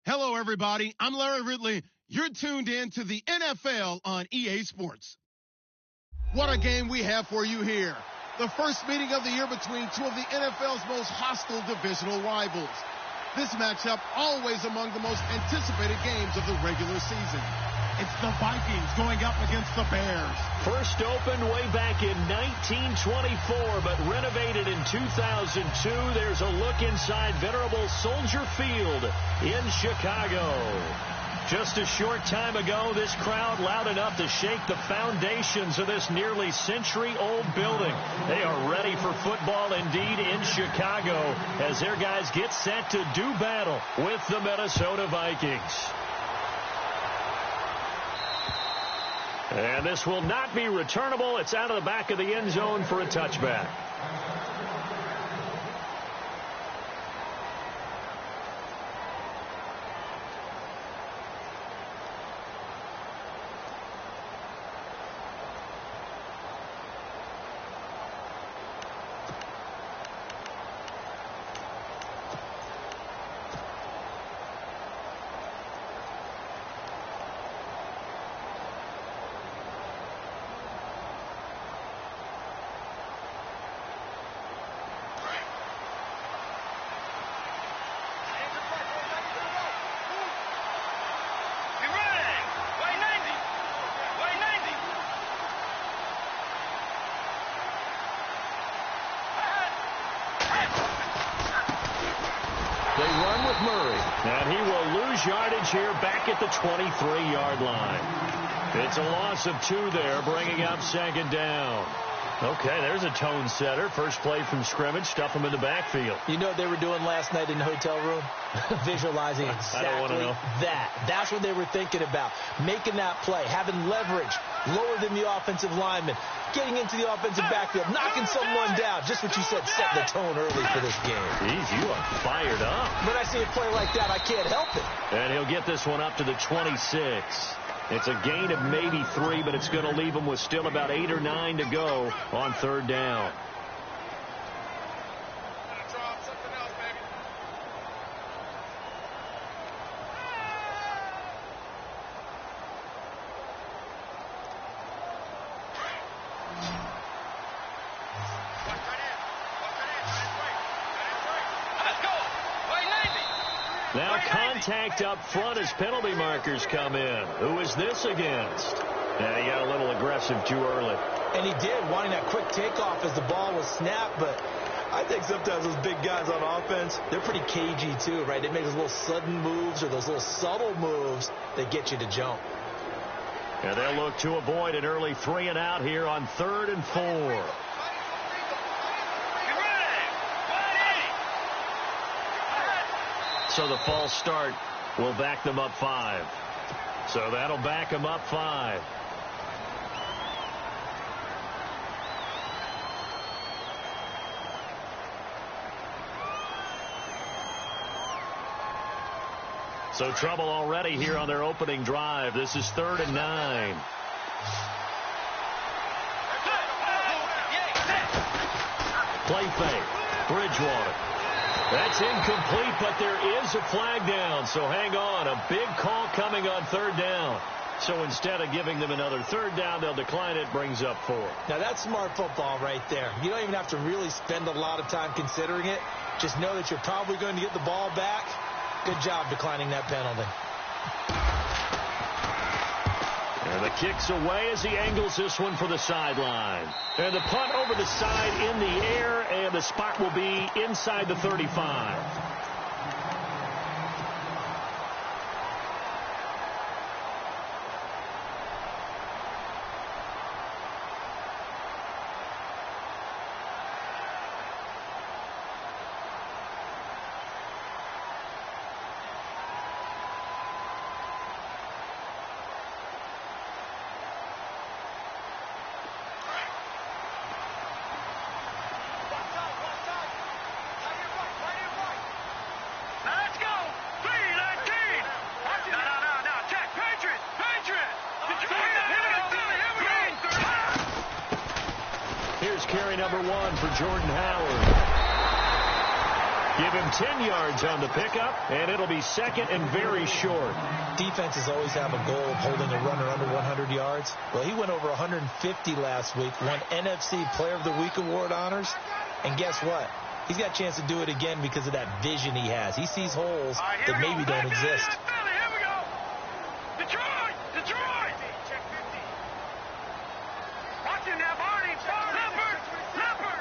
Hello, everybody. I'm Larry Ridley. You're tuned in to the NFL on EA Sports. What a game we have for you here. The first meeting of the year between two of the NFL's most hostile divisional rivals. This matchup always among the most anticipated games of the regular season. It's the Vikings going up against the Bears. First opened way back in 1924, but renovated in 2002. There's a look inside venerable Soldier Field in Chicago. Just a short time ago, this crowd loud enough to shake the foundations of this nearly century-old building. They are ready for football indeed in Chicago as their guys get set to do battle with the Minnesota Vikings. And this will not be returnable. It's out of the back of the end zone for a touchback. They run with Murray. And he will lose yardage here back at the 23-yard line. It's a loss of 2 there, bringing up second down. Okay, there's a tone setter. First play from scrimmage, stuff him in the backfield. You know what they were doing last night in the hotel room? Visualizing exactly that. That's what they were thinking about. Making that play, having leverage, lower than the offensive lineman, getting into the offensive backfield, knocking someone down. Just what you said, set the tone early for this game. Jeez, you are fired up. When I see a play like that, I can't help it. And he'll get this one up to the 26. It's a gain of maybe 3, but it's going to leave him with still about 8 or 9 to go on third down. Now contact up front as penalty markers come in. Who is this against? And he got a little aggressive too early. And he did, wanting that quick takeoff as the ball was snapped. But I think sometimes those big guys on offense, they're pretty cagey too, right? They make those little sudden moves or those little subtle moves that get you to jump. And they'll look to avoid an early 3 and out here on 3rd and 4. So the false start will back them up 5. So that'll back them up 5. So trouble already here on their opening drive. This is 3rd and 9. Play fake. Bridgewater. That's incomplete, but there is a flag down. So hang on. A big call coming on 3rd down. So instead of giving them another 3rd down, they'll decline it. Brings up 4. Now, that's smart football right there. You don't even have to really spend a lot of time considering it. Just know that you're probably going to get the ball back. Good job declining that penalty. And the kick's away as he angles this one for the sideline. And the punt over the side in the air, and the spot will be inside the 35. Carry number 1 for Jordan Howard. Give him 10 yards on the pickup, and it'll be 2nd and very short. Defenses always have a goal of holding a runner under 100 yards. Well, he went over 150 last week, won NFC Player of the Week award honors, and guess what? He's got a chance to do it again because of that vision he has. He sees holes that maybe don't exist. Here we go. Detroit! Detroit! Watch him now, Barney. Leopard!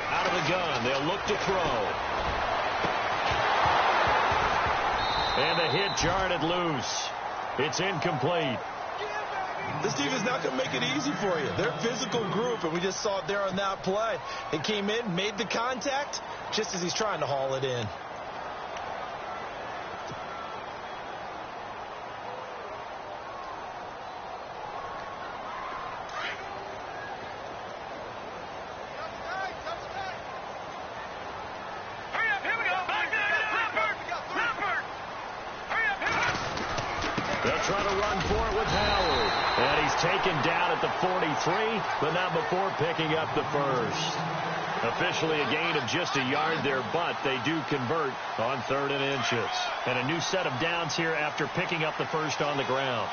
Out of the gun. They'll look to throw. And the hit jarred it loose. It's incomplete. This defense is not going to make it easy for you. They're a physical group, and we just saw it there on that play. They came in, made the contact, just as he's trying to haul it in. Taken down at the 43, but not before picking up the first. Officially a gain of just a yard there, but they do convert on 3rd and inches. And a new set of downs here after picking up the first on the ground.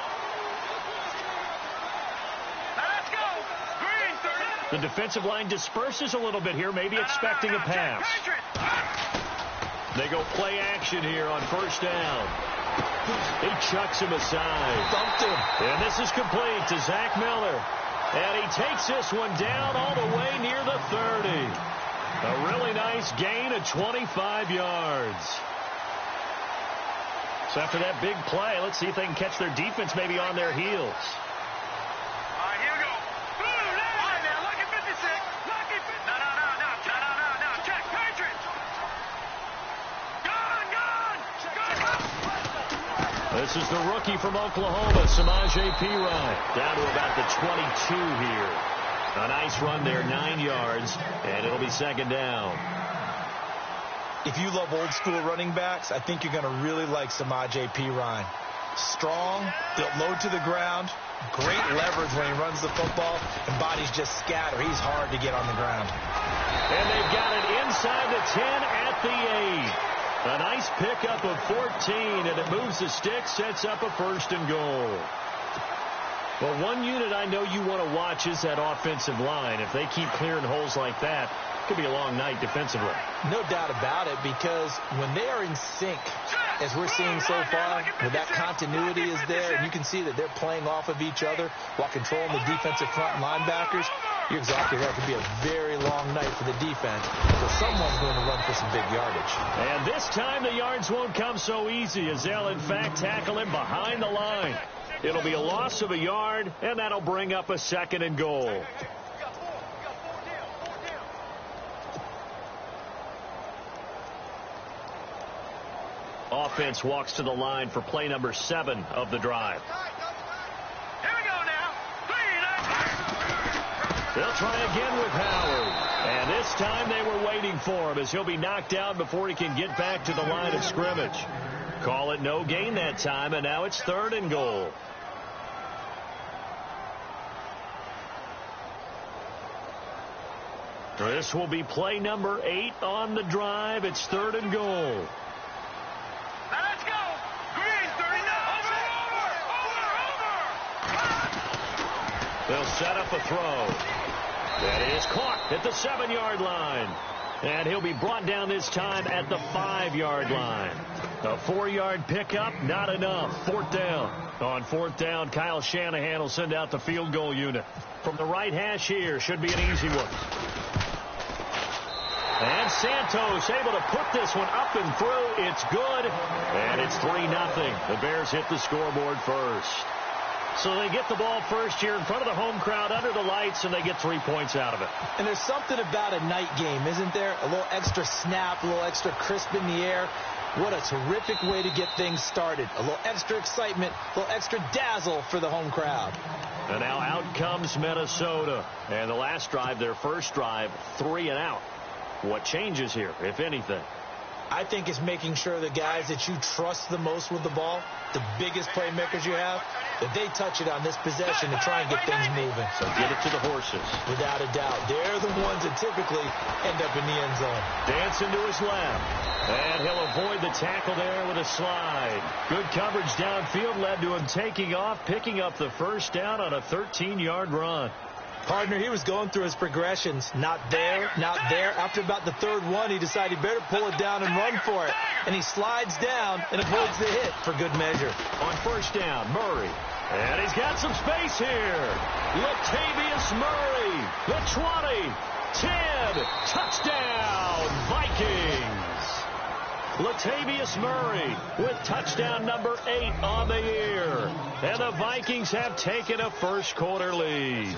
Let's go. Green, 30. The defensive line disperses a little bit here, maybe expecting a pass. They go play action here on 1st down. He chucks him aside. Bumped him. And this is complete to Zach Miller. And he takes this one down all the way near the 30. A really nice gain of 25 yards. So after that big play, let's see if they can catch their defense maybe on their heels. All right, here we go. All right, now, lucky 56. Lucky 56. No. Check, Patriots. This is the rookie from Oklahoma, Samaje Perine, down to about the 22 here. A nice run there, 9 yards, and it'll be 2nd down. If you love old-school running backs, I think you're going to really like Samaje Perine. Strong, built low to the ground, great leverage when he runs the football, and bodies just scatter. He's hard to get on the ground. And they've got it inside the 10 at the 8. A nice pickup of 14, and it moves the stick, sets up a 1st and goal. Well, one unit I know you want to watch is that offensive line. If they keep clearing holes like that, it could be a long night defensively. No doubt about it, because when they are in sync, as we're seeing so far, when that continuity is there, and you can see that they're playing off of each other while controlling the defensive front linebackers, you're exactly right. It could be a very long night for the defense, so someone's going to run for some big yardage. And this time the yards won't come so easy, as they'll, in fact, tackle him behind the line. It'll be a loss of a yard, and that'll bring up a 2nd and goal. Offense walks to the line for play number 7 of the drive. Here we go now. They'll try again with Howard. And this time they were waiting for him as he'll be knocked down before he can get back to the line of scrimmage. Call it no gain that time, and now it's 3rd and goal. This will be play number 8 on the drive. It's 3rd and goal. Now let's go. Green, 39. Over. They'll set up a throw. That is caught at the 7-yard line. And he'll be brought down this time at the 5-yard line. A 4-yard pickup, not enough. 4th down. On 4th down, Kyle Shanahan will send out the field goal unit. From the right hash here, should be an easy one. And Santos able to put this one up and through. It's good. And it's 3-0. The Bears hit the scoreboard first. So they get the ball first here in front of the home crowd under the lights, and they get 3 points out of it. And there's something about a night game, isn't there? A little extra snap, a little extra crisp in the air. What a terrific way to get things started. A little extra excitement, a little extra dazzle for the home crowd. And now out comes Minnesota. And the last drive, their first drive, 3 and out. What changes here, if anything? I think it's making sure the guys that you trust the most with the ball, the biggest playmakers you have, that they touch it on this possession to try and get things moving. So get it to the horses. Without a doubt. They're the ones that typically end up in the end zone. Dancing to his left. And he'll avoid the tackle there with a slide. Good coverage downfield led to him taking off, picking up the first down on a 13-yard run. Partner, he was going through his progressions. Not there, not there. After about the 3rd one, he decided he better pull it down and run for it. And he slides down and avoids the hit for good measure. On first down, Murray. And he's got some space here. Latavius Murray. The 20. 10. Touchdown, Vikings. Latavius Murray with touchdown number 8 on the year. And the Vikings have taken a first-quarter lead.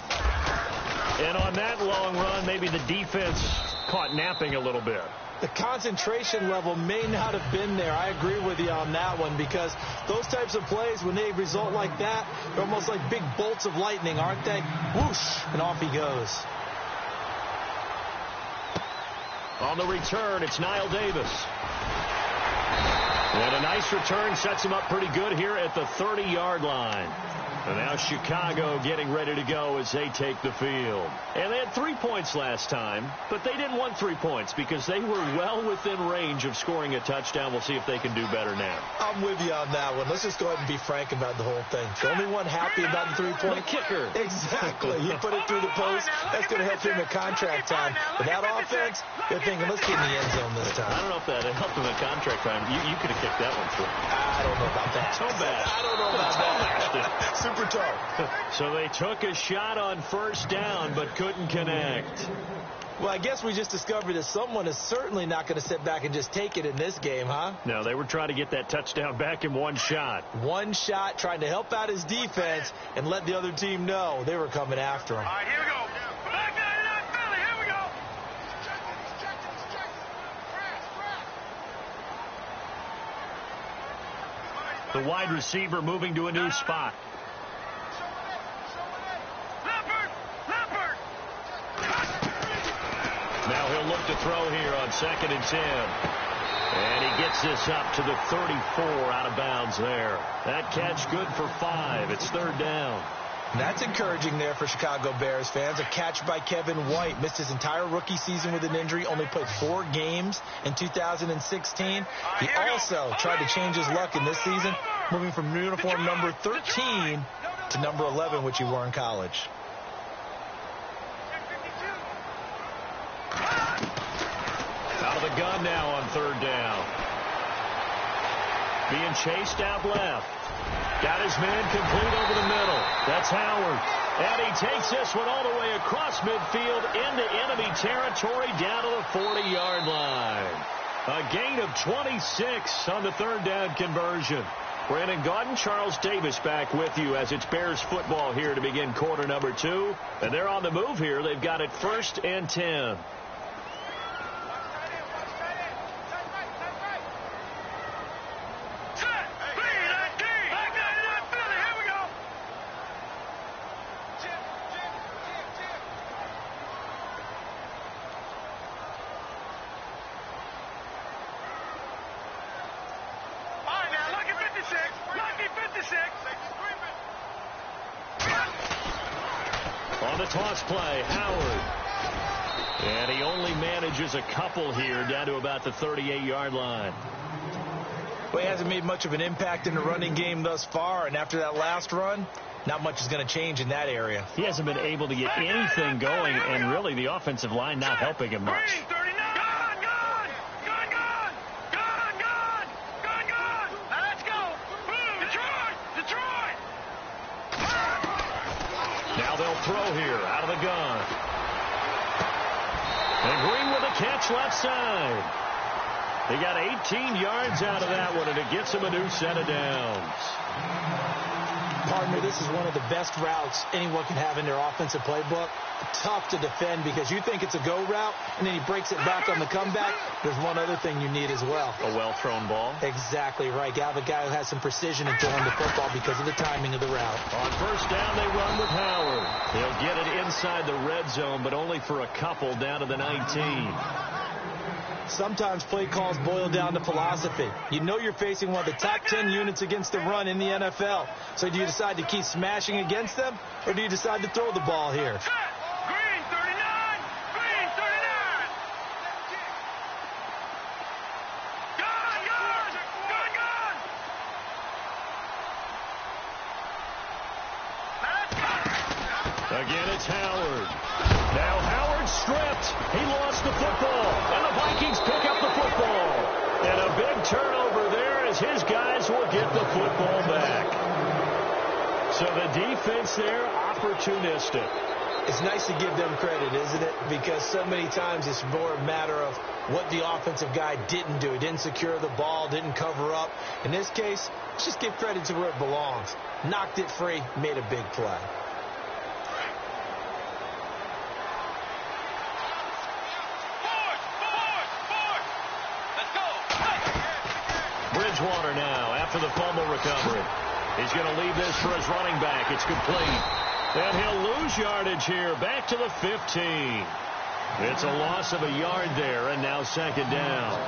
And on that long run, maybe the defense caught napping a little bit. The concentration level may not have been there. I agree with you on that one, because those types of plays, when they result like that, they're almost like big bolts of lightning, aren't they? Whoosh, and off he goes. On the return, it's Niall Davis. And a nice return sets him up pretty good here at the 30-yard line. And now Chicago getting ready to go as they take the field. And they had 3 points last time, but they didn't want 3 points because they were well within range of scoring a touchdown. We'll see if they can do better now. I'm with you on that one. Let's just go ahead and be frank about the whole thing. The only one happy about the 3-point kicker. Exactly. You put it through the post. That's going to help him at contract time. But that offense, they're thinking, let's get in the end zone this time. I don't know if that helped him at contract time. You could have kicked that one through. I don't know about that. So bad. I don't know about that. Super tall. So they took a shot on first down, but couldn't connect. Well, I guess we just discovered that someone is certainly not going to sit back and just take it in this game, huh? No, they were trying to get that touchdown back in one shot. One shot, trying to help out his defense and let the other team know they were coming after him. All right, here we go. Back 99 Philly, here we go. The wide receiver moving to a new spot. Now he'll look to throw here on 2nd and 10. And he gets this up to the 34 out of bounds there. That catch good for 5. It's 3rd down. That's encouraging there for Chicago Bears fans. A catch by Kevin White. Missed his entire rookie season with an injury. Only played 4 games in 2016. He also tried to change his luck in this season, moving from uniform number 13 to number 11, which he wore in college. Out of the gun now on 3rd down. Being chased out left. Got his man complete over the middle. That's Howard. And he takes this one all the way across midfield into enemy territory down to the 40-yard line. A gain of 26 on the 3rd down conversion. Brandon Gaudin, Charles Davis back with you as it's Bears football here to begin quarter number 2. And they're on the move here. They've got it 1st and 10. the toss play, Howard. And he only manages a couple here down to about the 38-yard line. Well, he hasn't made much of an impact in the running game thus far, and after that last run, not much is going to change in that area. He hasn't been able to get anything going, and really the offensive line not helping him much. Now they'll throw here out of the gun. And Green with a catch left side. They got 18 yards out of that one, and it gets him a new set of downs. Partner, this is one of the best routes anyone can have in their offensive playbook. Tough to defend because you think it's a go route, and then he breaks it back on the comeback. There's one other thing you need as well. A well-thrown ball. Exactly right. Got a guy who has some precision in throwing the football because of the timing of the route. On first down, they run with Howard. They'll get it inside the red zone, but only for a couple down to the 19. Sometimes play calls boil down to philosophy. You know you're facing one of the top 10 units against the run in the NFL. So do you decide to keep smashing against them, or do you decide to throw the ball here? Green 39! Green 39! Gun! Again, it's Howard. Now Howard stripped. He lost the football, and the Vikings pick up the football. And a big turnover there as his guys will get the football back. So the defense there, opportunistic. It's nice to give them credit, isn't it? Because so many times it's more a matter of what the offensive guy didn't do. He didn't secure the ball, didn't cover up. In this case, let's just give credit to where it belongs. Knocked it free, made a big play. Bridgewater now after the fumble recovery. He's going to leave this for his running back. It's complete. And he'll lose yardage here. Back to the 15. It's a loss of a yard there, and now second down.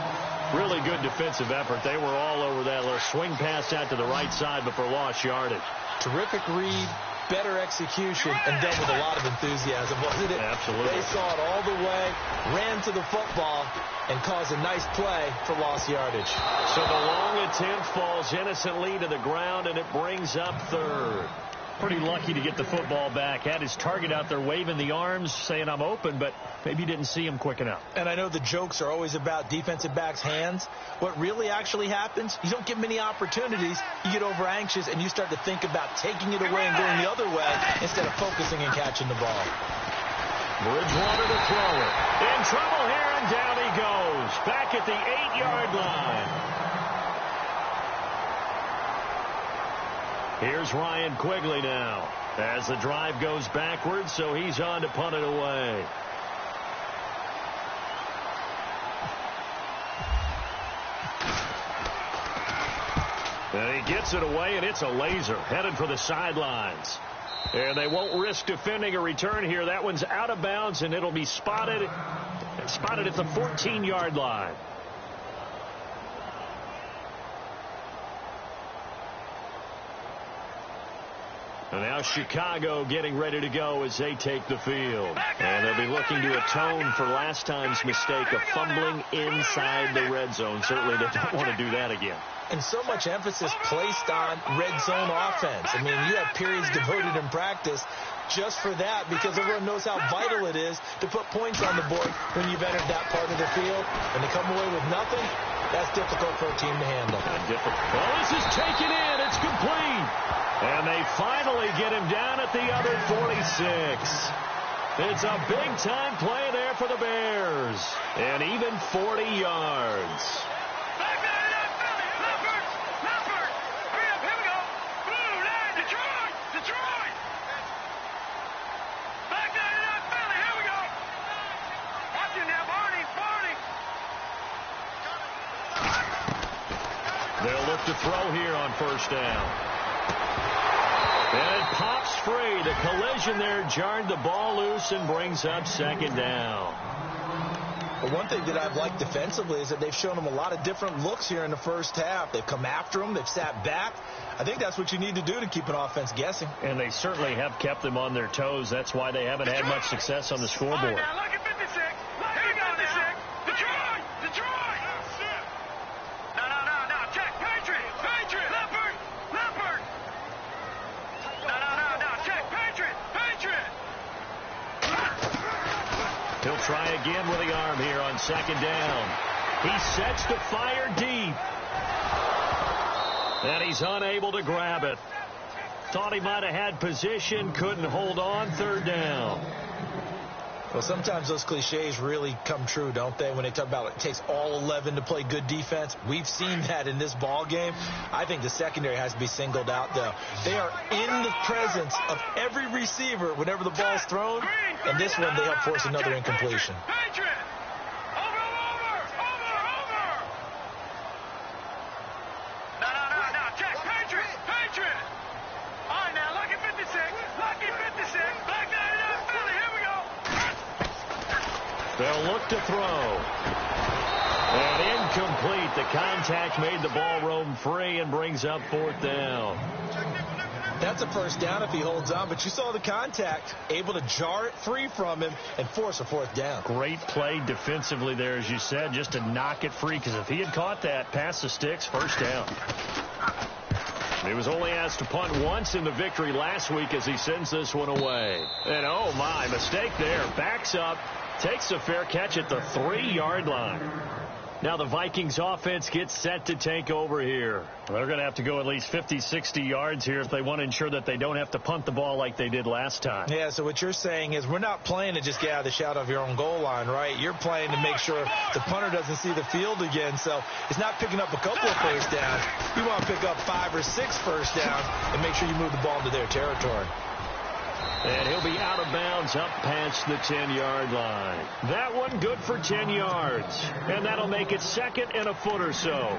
Really good defensive effort. They were all over that little swing pass out to the right side, but for lost yardage. Terrific read, better execution, and done with a lot of enthusiasm, wasn't it? Absolutely. They saw it all the way, ran to the football, and caused a nice play for lost yardage. So the long attempt falls innocently to the ground, and it brings up third. Pretty lucky to get the football back. Had his target out there waving the arms, saying I'm open, but maybe didn't see him quick enough. And I know the jokes are always about defensive backs' hands. What really actually happens, you don't get many opportunities. You get over anxious, and you start to think about taking it away and going the other way instead of focusing and catching the ball. Bridgewater to throw it. In trouble here, and down he goes. Back at the 8-yard line. Here's Ryan Quigley now as the drive goes backwards, so he's on to punt it away. And he gets it away, and it's a laser headed for the sidelines. And they won't risk defending a return here. That one's out of bounds, and it'll be spotted at the 14-yard line. And now Chicago getting ready to go as they take the field. And they'll be looking to atone for last time's mistake of fumbling inside the red zone. Certainly they don't want to do that again. And so much emphasis placed on red zone offense. I mean, you have periods devoted in practice just for that because everyone knows how vital it is to put points on the board when you've entered that part of the field. And to come away with nothing, that's difficult for a team to handle. Well, this is taken in. It's complete. And they finally get him down at the other 46. It's a big-time play there for the Bears. And even 40 yards. They'll look to throw here on first down. And it pops free. The collision there jarred the ball loose and brings up second down. But one thing that I've liked defensively is that they've shown them a lot of different looks here in the first half. They've come after them. They've sat back. I think that's what you need to do to keep an offense guessing. And they certainly have kept them on their toes. That's why they haven't had much success on the scoreboard. All right, now, look at 56. Look at 56. Detroit! Detroit! No. Check. Patriot! Leopard! No. Check. Patriot! He'll try again with the arm here on second down. He sets to fire deep. And he's unable to grab it. Thought he might have had position, couldn't hold on, third down. Well, sometimes those cliches really come true, don't they? When they talk about it takes all 11 to play good defense. We've seen that in this ball game. I think the secondary has to be singled out, though. They are in the presence of every receiver whenever the ball's thrown. And this one, they help force another incompletion. Patriot! Over! No. Check. Patriot! All right, now, lucky 56. Back down, Philly. Here we go. They'll look to throw. And incomplete. The contact made the ball roam free and brings up fourth down. That's a first down if he holds on, but you saw the contact, able to jar it free from him and force a fourth down. Great play defensively there, as you said, just to knock it free, because if he had caught that, past the sticks, first down. He was only asked to punt once in the victory last week as he sends this one away. And oh my, mistake there. Backs up, takes a fair catch at the 3-yard line. Now the Vikings offense gets set to take over here. They're going to have to go at least 50, 60 yards here if they want to ensure that they don't have to punt the ball like they did last time. Yeah, so what you're saying is we're not playing to just get out of the shadow of your own goal line, right? You're playing to make sure the punter doesn't see the field again. So it's not picking up a couple of first downs. You want to pick up 5 or 6 first downs and make sure you move the ball into their territory. And he'll be out of bounds up past the 10-yard line. That one good for 10 yards. And that'll make it second and a foot or so.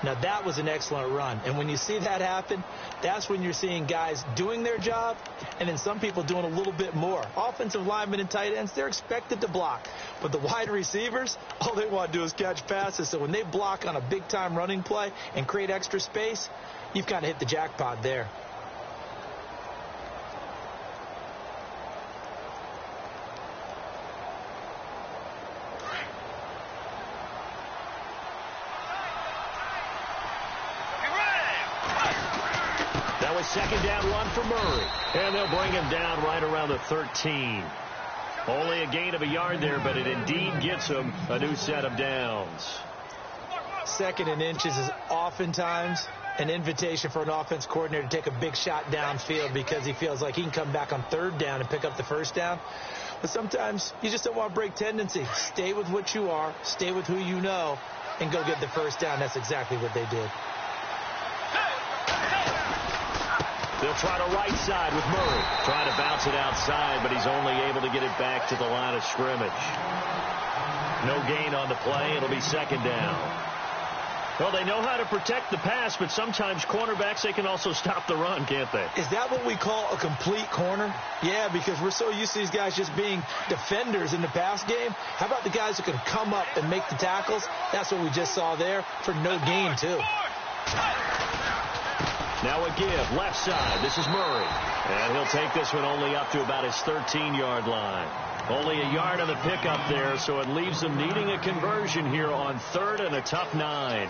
Now, that was an excellent run. And when you see that happen, that's when you're seeing guys doing their job and then some people doing a little bit more. Offensive linemen and tight ends, they're expected to block. But the wide receivers, all they want to do is catch passes. So when they block on a big-time running play and create extra space, you've kind of hit the jackpot there. Second down run for Murray. And they'll bring him down right around the 13. Only a gain of a yard there, but it indeed gets him a new set of downs. Second and inches is oftentimes an invitation for an offense coordinator to take a big shot downfield because he feels like he can come back on third down and pick up the first down. But sometimes you just don't want to break tendency. Stay with what you are, stay with who you know, and go get the first down. That's exactly what they did. They'll try to right side with Murray. Trying to bounce it outside, but he's only able to get it back to the line of scrimmage. No gain on the play. It'll be second down. Well, they know how to protect the pass, but sometimes cornerbacks, they can also stop the run, can't they? Is that what we call a complete corner? Yeah, because we're so used to these guys just being defenders in the pass game. How about the guys who can come up and make the tackles? That's what we just saw there for no gain, too. Now a give, left side. This is Murray. And he'll take this one only up to about his 13-yard line. Only a yard on the pickup there, so it leaves them needing a conversion here on third and a tough 9.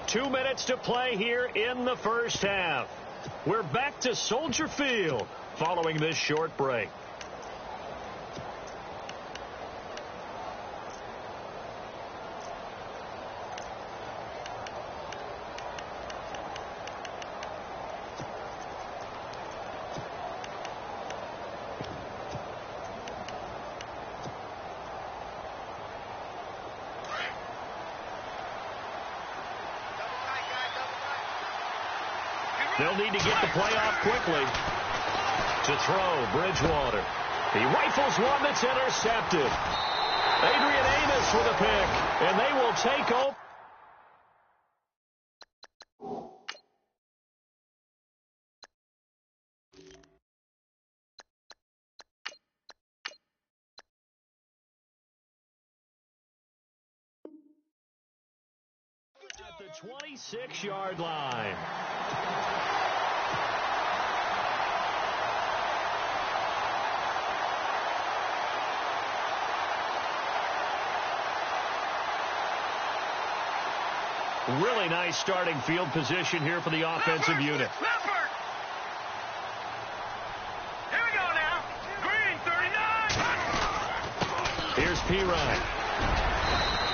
Two minutes to play here in the first half. We're back to Soldier Field following this short break. They'll need to get the play off quickly. To throw, Bridgewater. He rifles one that's intercepted. Adrian Amos with a pick, and they will take over. At the 26-yard line. Really nice starting field position here for the offensive unit. Leopard! Here we go now. Green, 39. Here's Pirine.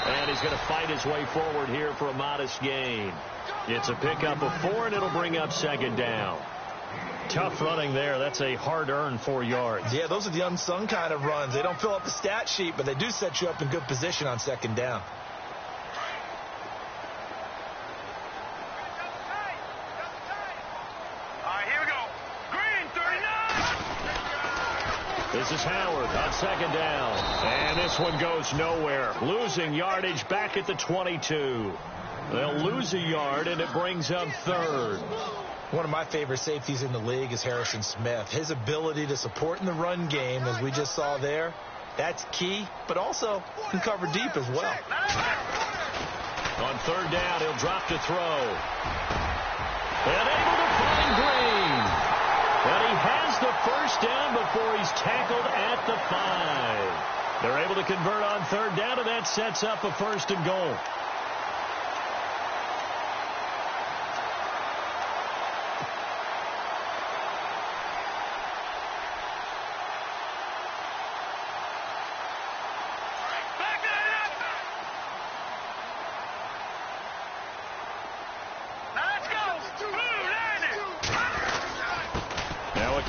And he's going to fight his way forward here for a modest gain. It's a pickup of 4, and it'll bring up second down. Tough running there. That's a hard-earned 4 yards. Yeah, those are the unsung kind of runs. They don't fill up the stat sheet, but they do set you up in good position on second down. This is Howard on second down. And this one goes nowhere. Losing yardage back at the 22. They'll lose a yard, and it brings up third. One of my favorite safeties in the league is Harrison Smith. His ability to support in the run game, as we just saw there, that's key, but also can cover deep as well. On third down, he'll drop to throw. And able to find Green. And he has the first down before he's tackled at the 5. They're able to convert on third down, and that sets up a first and goal.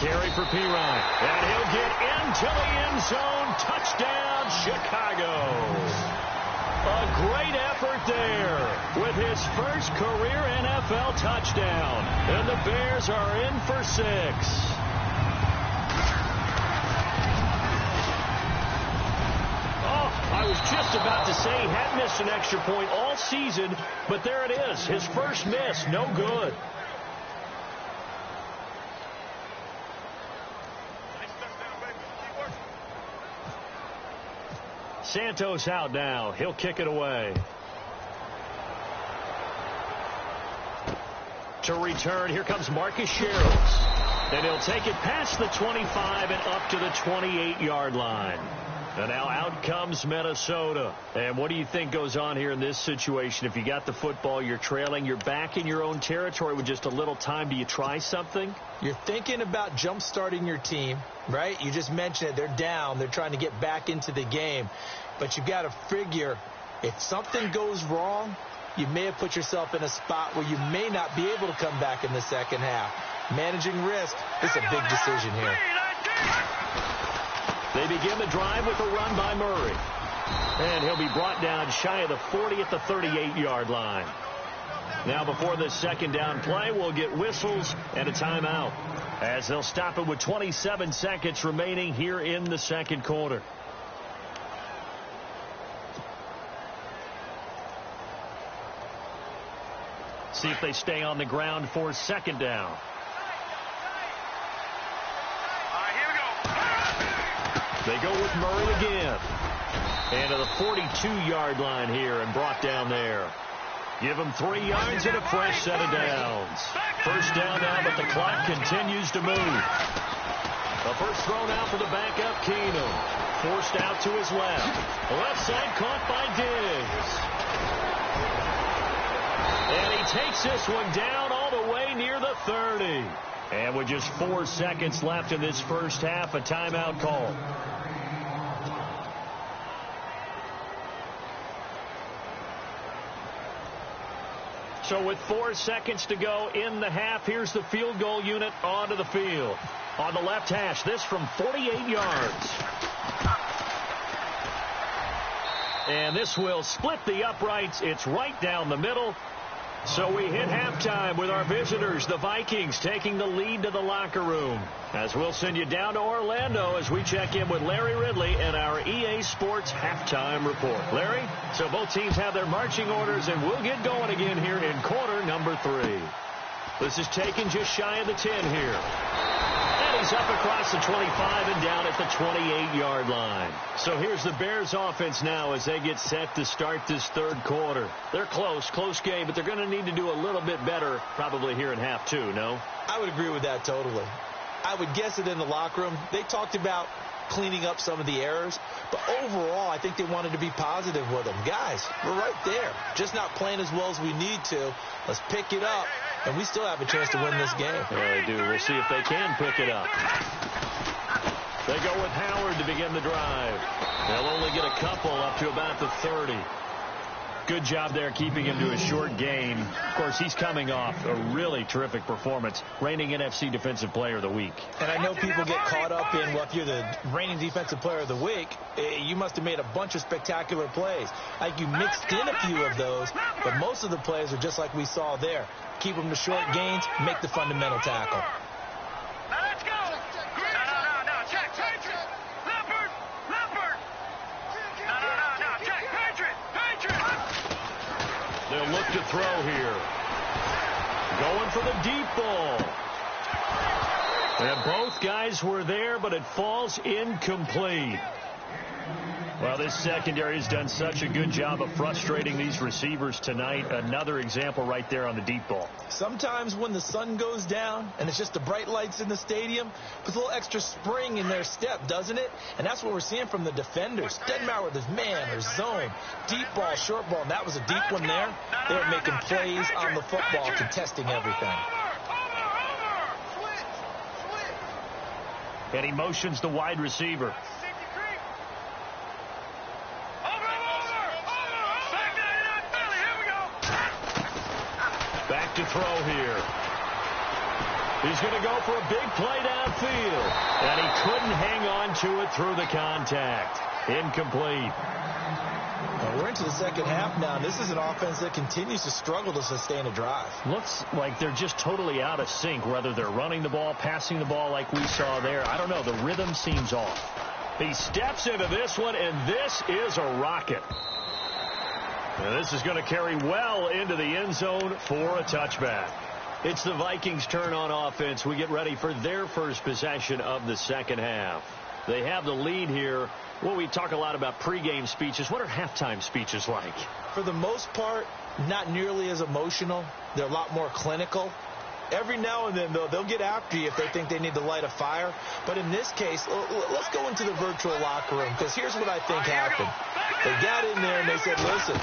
Carry for Pirine, and he'll get into the end zone. Touchdown, Chicago. A great effort there with his first career NFL touchdown, and the Bears are in for 6. Oh, I was just about to say he hadn't missed an extra point all season, but there it is, his first miss, no good. Santos out now. He'll kick it away. To return, here comes Marcus Sherrills. And he'll take it past the 25 and up to the 28-yard line. And now out comes Minnesota. And what do you think goes on here in this situation? If you got the football, you're trailing, you're back in your own territory with just a little time. Do you try something? You're thinking about jump-starting your team, right? You just mentioned it. They're down. They're trying to get back into the game. But you've got to figure if something goes wrong, you may have put yourself in a spot where you may not be able to come back in the second half. Managing risk is a big decision here. They begin the drive with a run by Murray. And he'll be brought down shy of the 40 at the 38-yard line. Now before this second down play, we'll get whistles and a timeout, as they'll stop it with 27 seconds remaining here in the second quarter. See if they stay on the ground for second down. They go with Murray again. And to the 42-yard line here and brought down there. Give him 3 yards and a fresh set of downs. First down now, but the clock continues to move. The first throw now for the backup, Keenum. Forced out to his left. Left side caught by Diggs. And he takes this one down all the way near the 30. And with just 4 seconds left in this first half, a timeout call. So with 4 seconds to go in the half, here's the field goal unit onto the field. On the left hash, this from 48 yards. And this will split the uprights. It's right down the middle. So we hit halftime with our visitors, the Vikings, taking the lead to the locker room. As we'll send you down to Orlando as we check in with Larry Ridley and our EA Sports Halftime Report. Larry, so both teams have their marching orders, and we'll get going again here in quarter number 3. This is taken just shy of the 10 here. And he's up across the 25 and down at the 28-yard line. So here's the Bears offense now as they get set to start this third quarter. They're close game, but they're going to need to do a little bit better probably here in half 2, no? I would agree with that totally. I would guess it in the locker room. They talked about cleaning up some of the errors, but overall, I think they wanted to be positive with them. Guys, we're right there. Just not playing as well as we need to. Let's pick it up, and we still have a chance to win this game. Yeah, they do. We'll see if they can pick it up. They go with Howard to begin the drive. They'll only get a couple up to about the 30. Good job there keeping him to a short gain. Of course, he's coming off a really terrific performance, reigning NFC Defensive Player of the Week. And I know people get caught up in, well, if you're the reigning Defensive Player of the Week, you must have made a bunch of spectacular plays. Like you mixed in a few of those, but most of the plays are just like we saw there. Keep them to short gains, make the fundamental tackle. Now let's go. No, check. Leopard. No, check. Patriot. They'll look to throw here. Going for the deep ball. And both guys were there, but it falls incomplete. Well, this secondary has done such a good job of frustrating these receivers tonight. Another example right there on the deep ball. Sometimes when the sun goes down and it's just the bright lights in the stadium, puts a little extra spring in their step, doesn't it? And that's what we're seeing from the defenders. Doesn't matter whether it's man or zone, deep ball, short ball, and that was a deep one there. They were making plays on the football, contesting everything. And he motions the wide receiver. Back to throw here. He's going to go for a big play downfield. And he couldn't hang on to it through the contact. Incomplete. Well, we're into the second half now. This is an offense that continues to struggle to sustain a drive. Looks like they're just totally out of sync, whether they're running the ball, passing the ball like we saw there. I don't know. The rhythm seems off. He steps into this one, and this is a rocket. And this is going to carry well into the end zone for a touchback. It's the Vikings' turn on offense. We get ready for their first possession of the second half. They have the lead here. Well, we talk a lot about pregame speeches. What are halftime speeches like? For the most part, not nearly as emotional. They're a lot more clinical. Every now and then, though, they'll get after you if they think they need to light a fire. But in this case, let's go into the virtual locker room, because here's what I think happened. They got in there and they said, listen,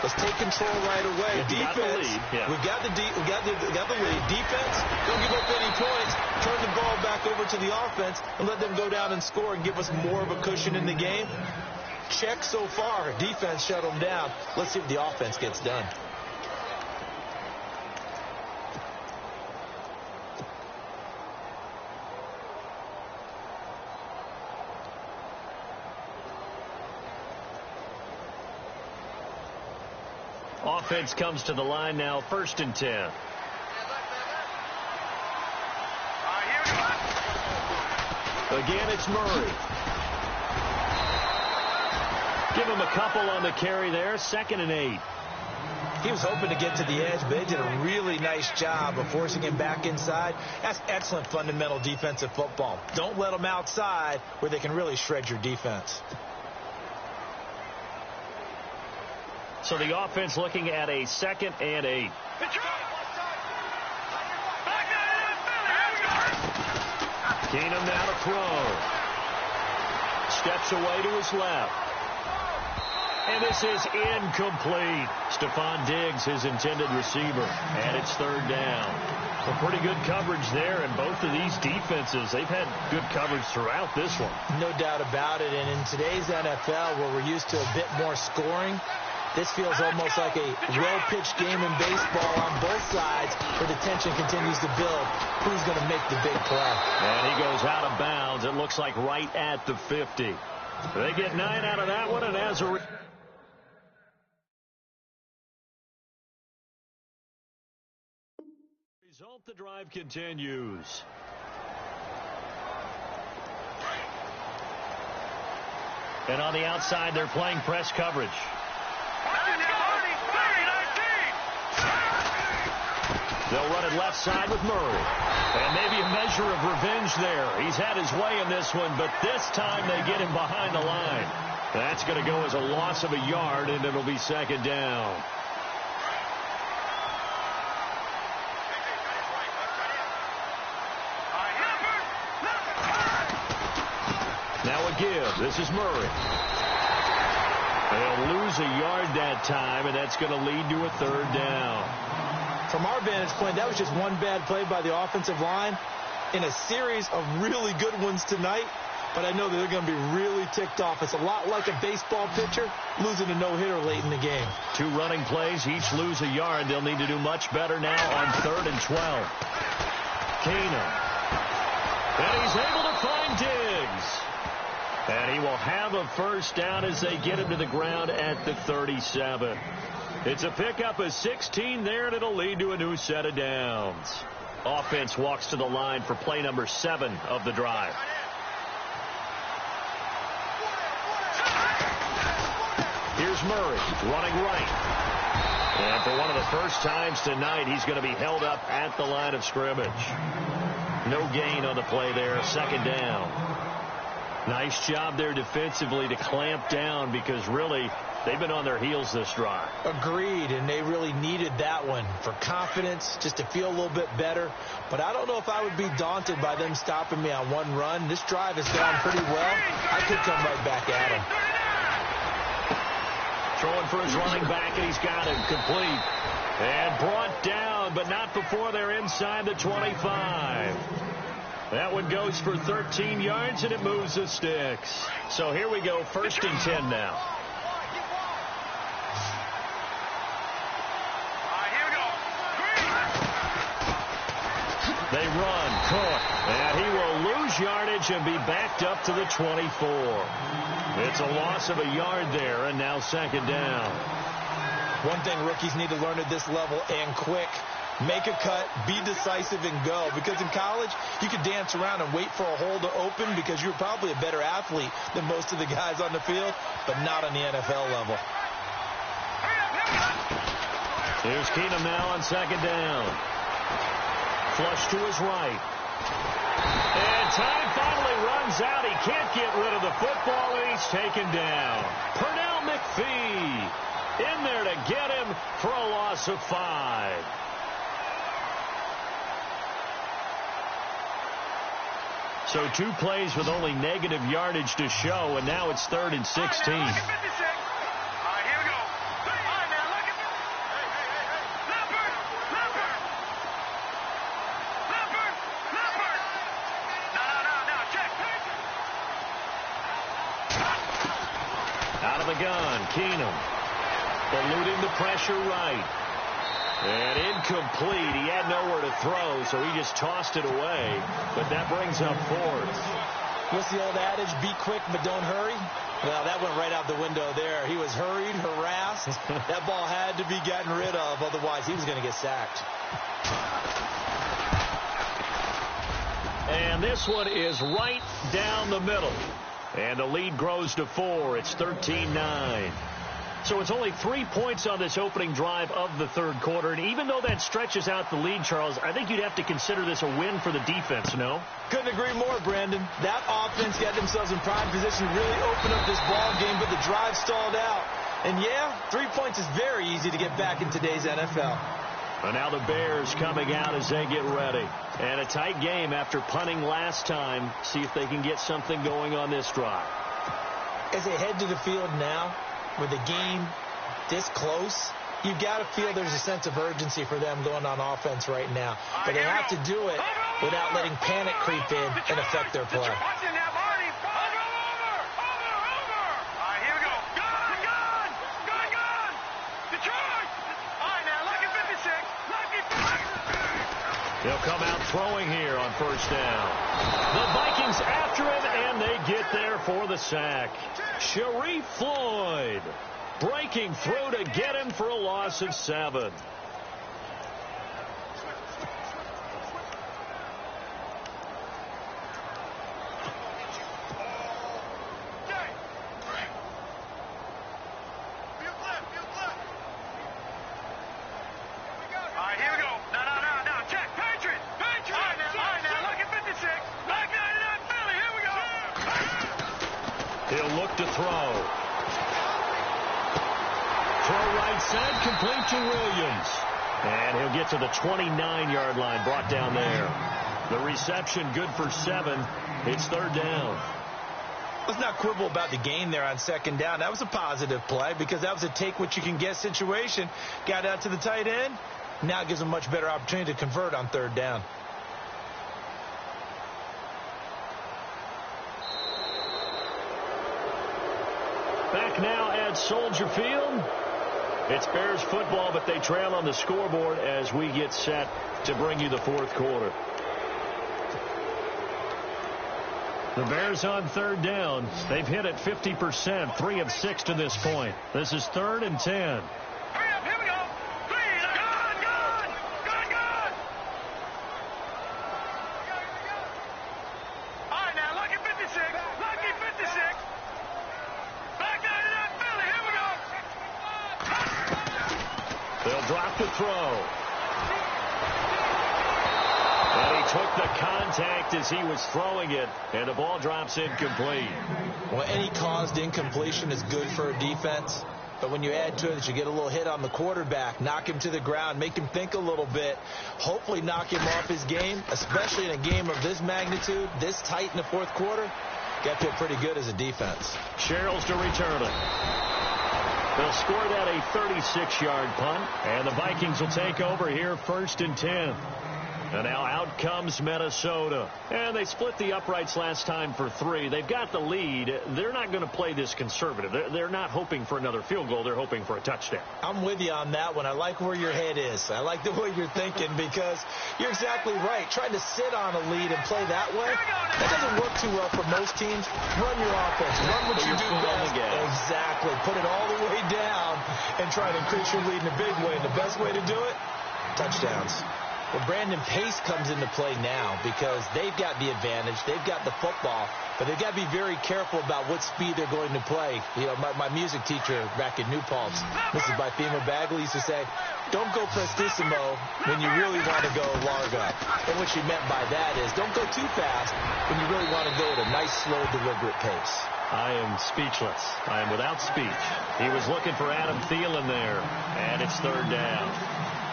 let's take control right away. Defense, we got the lead. Defense, don't give up any points. Turn the ball back over to the offense and let them go down and score and give us more of a cushion in the game. Check so far. Defense shut them down. Let's see if the offense gets done. Offense comes to the line now, 1st and 10. Again, it's Murray. Give him a couple on the carry there, 2nd and 8. He was hoping to get to the edge, but they did a really nice job of forcing him back inside. That's excellent fundamental defensive football. Don't let them outside where they can really shred your defense. So the offense looking at a 2nd and 8. Keenum now to throw. Steps away to his left. And this is incomplete. Stephon Diggs, his intended receiver. And it's 3rd down. Some pretty good coverage there, and both of these defenses, they've had good coverage throughout this one. No doubt about it. And in today's NFL, where we're used to a bit more scoring, this feels almost like a well-pitched game in baseball on both sides where the tension continues to build. Who's going to make the big play? And he goes out of bounds. It looks like right at the 50. They get 9 out of that one, and as a result, the drive continues. And on the outside, they're playing press coverage. They'll run it left side with Murray. And maybe a measure of revenge there. He's had his way in this one, but this time they get him behind the line. That's going to go as a loss of a yard, and it'll be second down. Now a give. This is Murray. They'll lose a yard that time, and that's going to lead to a third down. From our vantage point, that was just one bad play by the offensive line in a series of really good ones tonight. But I know that they're going to be really ticked off. It's a lot like a baseball pitcher losing a no-hitter late in the game. 2 running plays, each lose a yard. They'll need to do much better now on 3rd and 12. Keenum. And he's able to find Diggs. And he will have a first down as they get him to the ground at the 37. It's a pickup of 16 there, and it'll lead to a new set of downs. Offense walks to the line for play number 7 of the drive. Here's Murray running right. And for one of the first times tonight, he's going to be held up at the line of scrimmage. No gain on the play there, second down. Nice job there defensively to clamp down because really they've been on their heels this drive. Agreed, and they really needed that one for confidence, just to feel a little bit better. But I don't know if I would be daunted by them stopping me on one run. This drive has gone pretty well. I could come right back at him. Throwing for his running back, and he's got him complete. And brought down, but not before they're inside the 25. That one goes for 13 yards, and it moves the sticks. So here we go, 1st and 10 now. They run, Cook, and he will lose yardage and be backed up to the 24. It's a loss of a yard there, and now second down. One thing rookies need to learn at this level, and quick. Make a cut, be decisive, and go. Because in college, you could dance around and wait for a hole to open because you're probably a better athlete than most of the guys on the field, but not on the NFL level. Here's Keenum now on second down. Flush to his right. And time finally runs out. He can't get rid of the football, and he's taken down. Pernell McPhee in there to get him for a loss of 5. So 2 plays with only negative yardage to show, and now it's 3rd and 16. Out of the gun, Keenum. Eluding the pressure right. And incomplete. He had nowhere to throw, so he just tossed it away. But that brings up 4th. What's the old adage? Be quick, but don't hurry. Well, that went right out the window there. He was hurried, harassed. That ball had to be gotten rid of. Otherwise, he was going to get sacked. And this one is right down the middle. And the lead grows to 4. It's 13-9. So it's only 3 points on this opening drive of the 3rd quarter. And even though that stretches out the lead, Charles, I think you'd have to consider this a win for the defense, no? Couldn't agree more, Brandon. That offense got themselves in prime position to really open up this ball game, but the drive stalled out. And, yeah, 3 points is very easy to get back in today's NFL. And now the Bears coming out as they get ready. And a tight game after punting last time. See if they can get something going on this drive. As they head to the field now, with the game this close, you've got to feel there's a sense of urgency for them going on offense right now. But they have to do it without letting panic creep in and affect their play. They'll come out throwing here on first down. The Vikings after him, and they get there for the sack. Sharif Floyd breaking through to get him for a loss of 7. He'll look to throw. Throw right side, complete to Williams. And he'll get to the 29-yard line, brought down there. The reception good for 7. It's third down. Let's not quibble about the gain there on second down. That was a positive play because that was a take-what-you-can-get situation. Got out to the tight end. Now gives them a much better opportunity to convert on third down. Back now at Soldier Field. It's Bears football, but they trail on the scoreboard as we get set to bring you the fourth quarter. The Bears on third down. They've hit it 50%, 3 of 6 to this point. This is 3rd and 10. Hurry up, here we go. Gone. All right, now, lucky 56. Lucky 56. Back down to that Philly. Here we go. They'll drop the throw. And he took the contact as he was throwing it, and the ball drops incomplete. Well, any caused incompletion is good for a defense. But when you add to it that you get a little hit on the quarterback, knock him to the ground, make him think a little bit, hopefully knock him off his game, especially in a game of this magnitude, this tight in the fourth quarter, got to feel pretty good as a defense. Sherrills to return it. They'll score that a 36-yard punt, and the Vikings will take over here 1st and 10. And now out comes Minnesota. And they split the uprights last time for 3. They've got the lead. They're not going to play this conservative. They're not hoping for another field goal. They're hoping for a touchdown. I'm with you on that one. I like where your head is. I like the way you're thinking because you're exactly right. Trying to sit on a lead and play that way, that doesn't work too well for most teams. Run your offense. Run what you do best. Exactly. Put it all the way down and try to increase your lead in a big way. And the best way to do it, touchdowns. Well, Brandon, pace comes into play now because they've got the advantage. They've got the football, but they've got to be very careful about what speed they're going to play. You know, my music teacher back in New Paltz, Mrs. Bythema Bagley, used to say, don't go prestissimo when you really want to go largo. And what she meant by that is don't go too fast when you really want to go at a nice, slow, deliberate pace. I am speechless. I am without speech. He was looking for Adam Thielen there, and it's third down.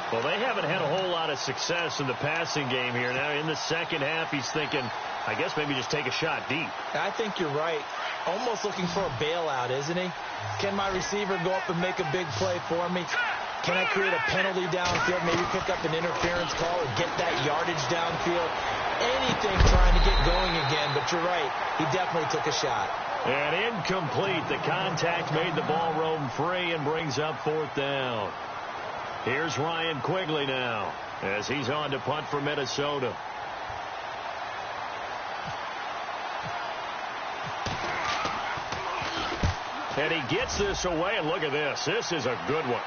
Well, they haven't had a whole lot of success in the passing game here. Now, in the second half, he's thinking, I guess maybe just take a shot deep. I think you're right. Almost looking for a bailout, isn't he? Can my receiver go up and make a big play for me? Can I create a penalty downfield, maybe pick up an interference call or get that yardage downfield? Anything trying to get going again, but you're right. He definitely took a shot. And incomplete. The contact made the ball roam free and brings up 4th down. Here's Ryan Quigley now as he's on to punt for Minnesota. And he gets this away, and look at this. This is a good one.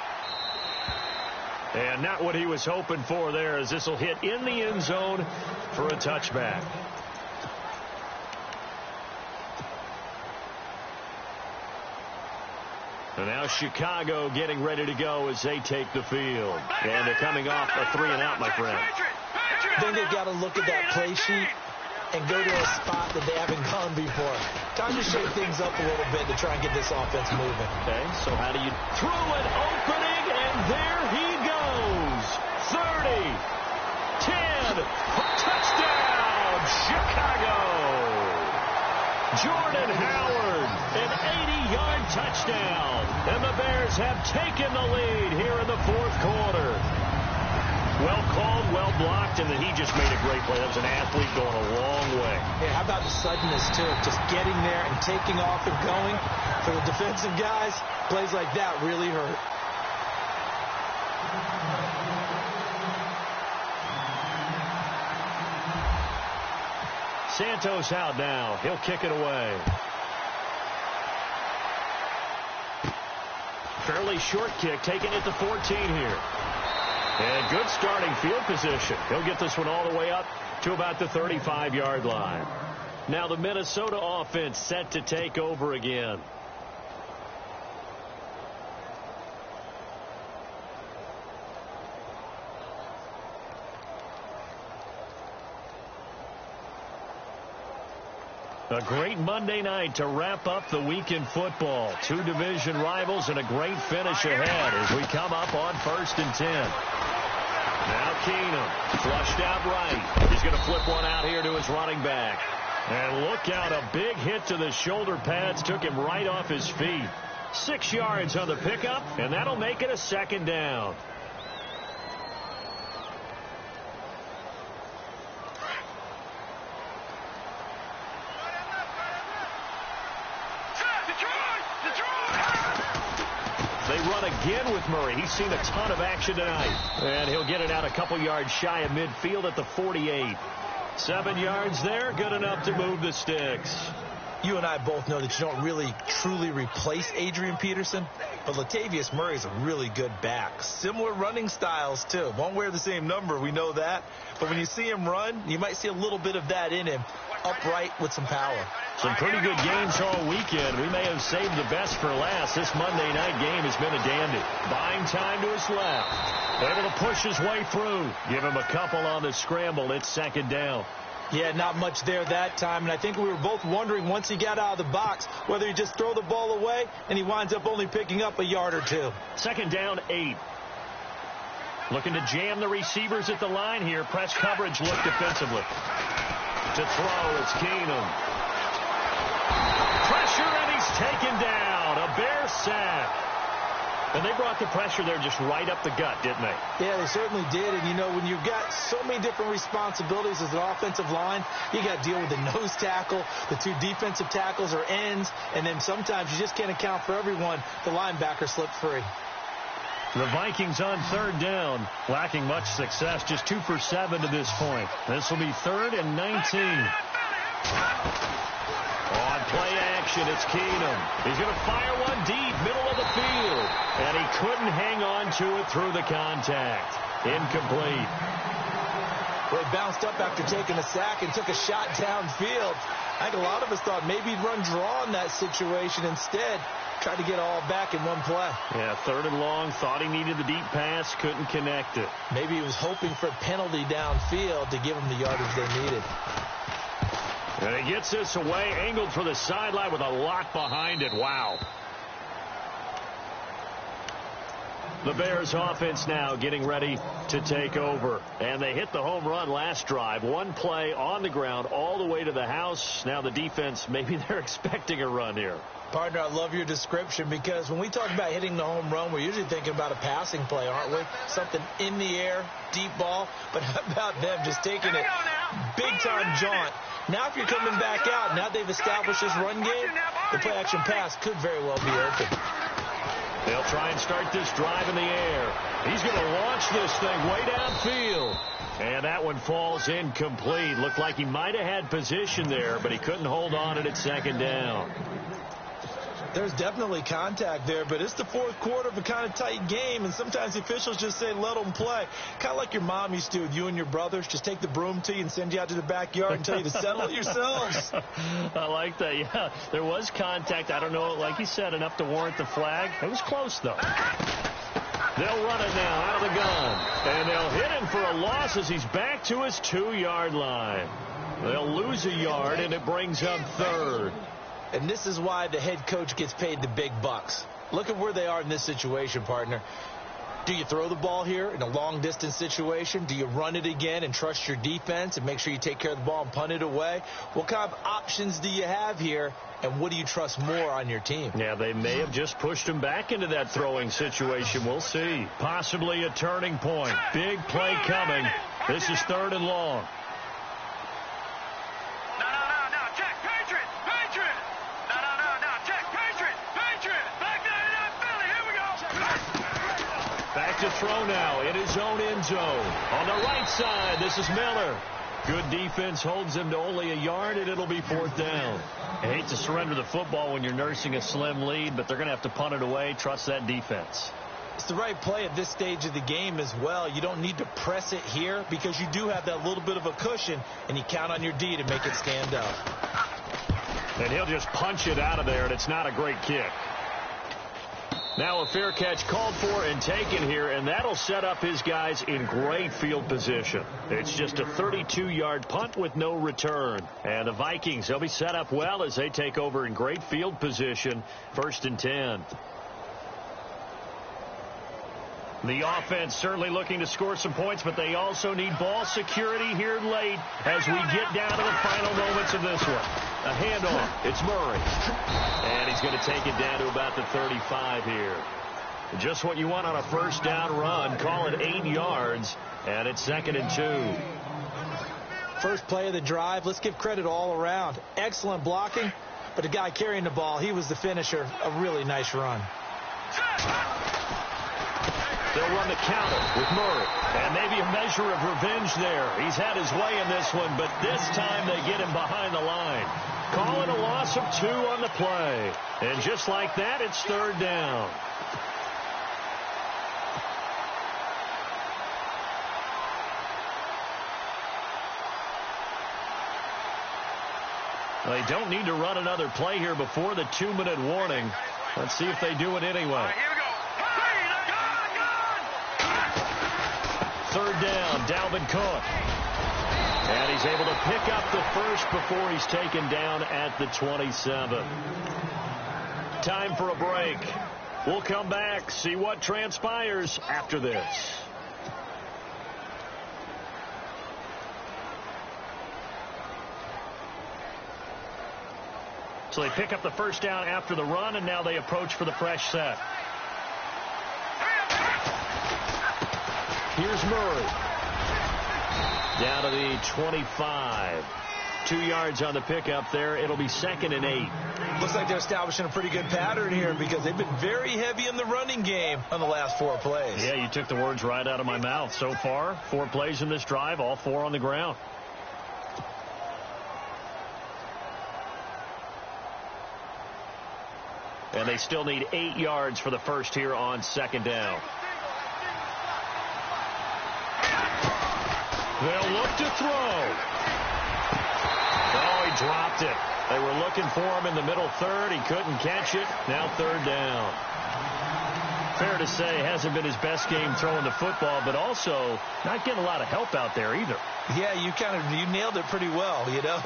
And not what he was hoping for there, as this will hit in the end zone for a touchback. And now Chicago getting ready to go as they take the field. And they're coming off a 3-and-out, my friend. I think they've got to look at that play sheet and go to a spot that they haven't gone before. Time to shake things up a little bit to try and get this offense moving. Okay, so how do you throw an opening, and there he goes. 30, 10, touchdown, Chicago. Jordan Howard, an 80-yard touchdown. And the Bears have taken the lead here in the fourth quarter. Well called, well blocked, and then he just made a great play. That was an athlete going a long way. Yeah, how about the suddenness, too? Just getting there and taking off and going. For the defensive guys, plays like that really hurt. Santos out now. He'll kick it away. Fairly short kick, taking it to 14 here. And good starting field position. He'll get this one all the way up to about the 35-yard line. Now the Minnesota offense set to take over again. A great Monday night to wrap up the week in football. Two division rivals and a great finish ahead as we come up on 1st and 10. Now Keenum, flushed out right. He's going to flip one out here to his running back. And look out, a big hit to the shoulder pads took him right off his feet. 6 yards on the pickup, and that'll make it a 2nd down. They run again with Murray. He's seen a ton of action tonight. And he'll get it out a couple yards shy of midfield at the 48. 7 yards there, good enough to move the sticks. You and I both know that you don't really truly replace Adrian Peterson, but Latavius Murray is a really good back. Similar running styles, too. Won't wear the same number, we know that. But when you see him run, you might see a little bit of that in him, upright with some power. Some pretty good games all weekend. We may have saved the best for last. This Monday night game has been a dandy. Buying time to his left. Able to push his way through. Give him a couple on the scramble. It's 2nd down. Yeah, not much there that time, and I think we were both wondering once he got out of the box whether he just throw the ball away, and he winds up only picking up a yard or two. 2nd down, 8. Looking to jam the receivers at the line here. Press coverage look defensively. To throw, it's Keenum. Pressure, and he's taken down. A Bear sack. And they brought the pressure there just right up the gut, didn't they? Yeah, they certainly did. And, you know, when you've got so many different responsibilities as an offensive line, you got to deal with the nose tackle, the 2 defensive tackles or ends, and then sometimes you just can't account for everyone. The linebacker slipped free. The Vikings on 3rd down, lacking much success, just 2 for 7 to this point. This will be 3rd and 19. On play action, it's Keenum. He's going to fire one deep, middle of the field. And he couldn't hang on to it through the contact. Incomplete. Well, he bounced up after taking a sack and took a shot downfield. I think a lot of us thought maybe he'd run draw in that situation. Instead, tried to get all back in one play. Yeah, 3rd and long. Thought he needed the deep pass. Couldn't connect it. Maybe he was hoping for a penalty downfield to give him the yardage they needed. And he gets this away, angled for the sideline with a lot behind it. Wow. The Bears offense now getting ready to take over. And they hit the home run last drive. One play on the ground all the way to the house. Now the defense, maybe they're expecting a run here. Partner, I love your description because when we talk about hitting the home run, we're usually thinking about a passing play, aren't we? Something in the air, deep ball. But how about them just taking it big-time jaunt? Now if you're coming back out, now they've established this run game, the play-action pass could very well be open. They'll try and start this drive in the air. He's going to launch this thing way downfield. And that one falls incomplete. Looked like he might have had position there, but he couldn't hold on it at 2nd down. There's definitely contact there, but it's the 4th quarter of a kind of tight game, and sometimes the officials just say, let them play. Kind of like your mom used to with you and your brothers. Just take the broom to you and send you out to the backyard and tell you to settle it yourselves. I like that, yeah. There was contact. I don't know, like you said, enough to warrant the flag. It was close, though. They'll run it now out of the gun, and they'll hit him for a loss as he's back to his 2-yard line. They'll lose a yard, and it brings up 3rd. And this is why the head coach gets paid the big bucks. Look at where they are in this situation, partner. Do you throw the ball here in a long-distance situation? Do you run it again and trust your defense and make sure you take care of the ball and punt it away? What kind of options do you have here, and what do you trust more on your team? Yeah, they may have just pushed him back into that throwing situation. We'll see. Possibly a turning point. Big play coming. This is 3rd and long. Back to throw now in his own end zone. On the right side, this is Miller. Good defense holds him to only a yard, and it'll be 4th down. I hate to surrender the football when you're nursing a slim lead, but they're going to have to punt it away. Trust that defense. It's the right play at this stage of the game as well. You don't need to press it here because you do have that little bit of a cushion, and you count on your D to make it stand up. And he'll just punch it out of there, and it's not a great kick. Now a fair catch called for and taken here, and that'll set up his guys in great field position. It's just a 32-yard punt with no return. And the Vikings, they'll be set up well as they take over in great field position, 1st and 10. The offense certainly looking to score some points, but they also need ball security here late as we get down to the final moments of this one. A handoff. It's Murray. And he's going to take it down to about the 35 here. Just what you want on a first down run. Call it 8 yards, and it's 2nd and 2. First play of the drive. Let's give credit all around. Excellent blocking, but the guy carrying the ball, he was the finisher. A really nice run. They'll run the counter with Murray. And maybe a measure of revenge there. He's had his way in this one, but this time they get him behind the line. Call it a loss of 2 on the play. And just like that, it's 3rd down. They don't need to run another play here before the 2-minute warning. Let's see if they do it anyway. Third down, Dalvin Cook. And he's able to pick up the first before he's taken down at the 27. Time for a break. We'll come back, see what transpires after this. So they pick up the first down after the run, and now they approach for the fresh set. Here's Murray. Down to the 25. 2 yards on the pickup there. It'll be 2nd and 8. Looks like they're establishing a pretty good pattern here because they've been very heavy in the running game on the last 4 plays. Yeah, you took the words right out of my mouth. So far, 4 plays in this drive, all 4 on the ground. And they still need 8 yards for the first here on 2nd down. They'll look to throw. Oh, he dropped it. They were looking for him in the middle third. He couldn't catch it. Now 3rd down. Fair to say, hasn't been his best game throwing the football, but also not getting a lot of help out there either. Yeah, you nailed it pretty well, you know.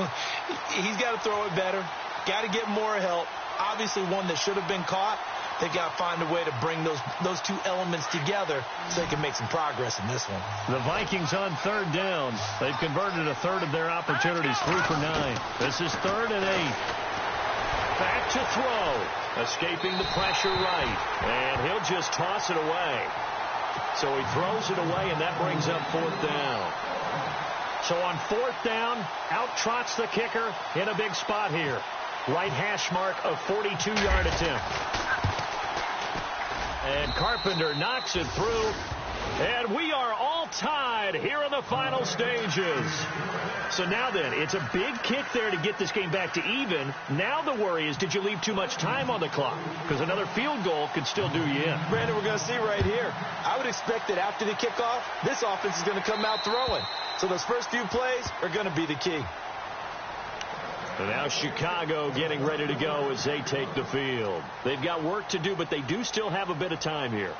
He's got to throw it better. Got to get more help. Obviously one that should have been caught. They've got to find a way to bring those 2 elements together so they can make some progress in this one. The Vikings on 3rd down. They've converted a third of their opportunities, 3 for 9. This is 3rd and 8. Back to throw. Escaping the pressure right. And he'll just toss it away. So he throws it away, and that brings up 4th down. So on 4th down, out trots the kicker in a big spot here. Right hash mark of 42-yard attempt. And Carpenter knocks it through. And we are all tied here in the final stages. So now then, it's a big kick there to get this game back to even. Now the worry is, did you leave too much time on the clock? Because another field goal could still do you in. Brandon, we're going to see right here. I would expect that after the kickoff, this offense is going to come out throwing. So those first few plays are going to be the key. And now Chicago getting ready to go as they take the field. They've got work to do, but they do still have a bit of time here.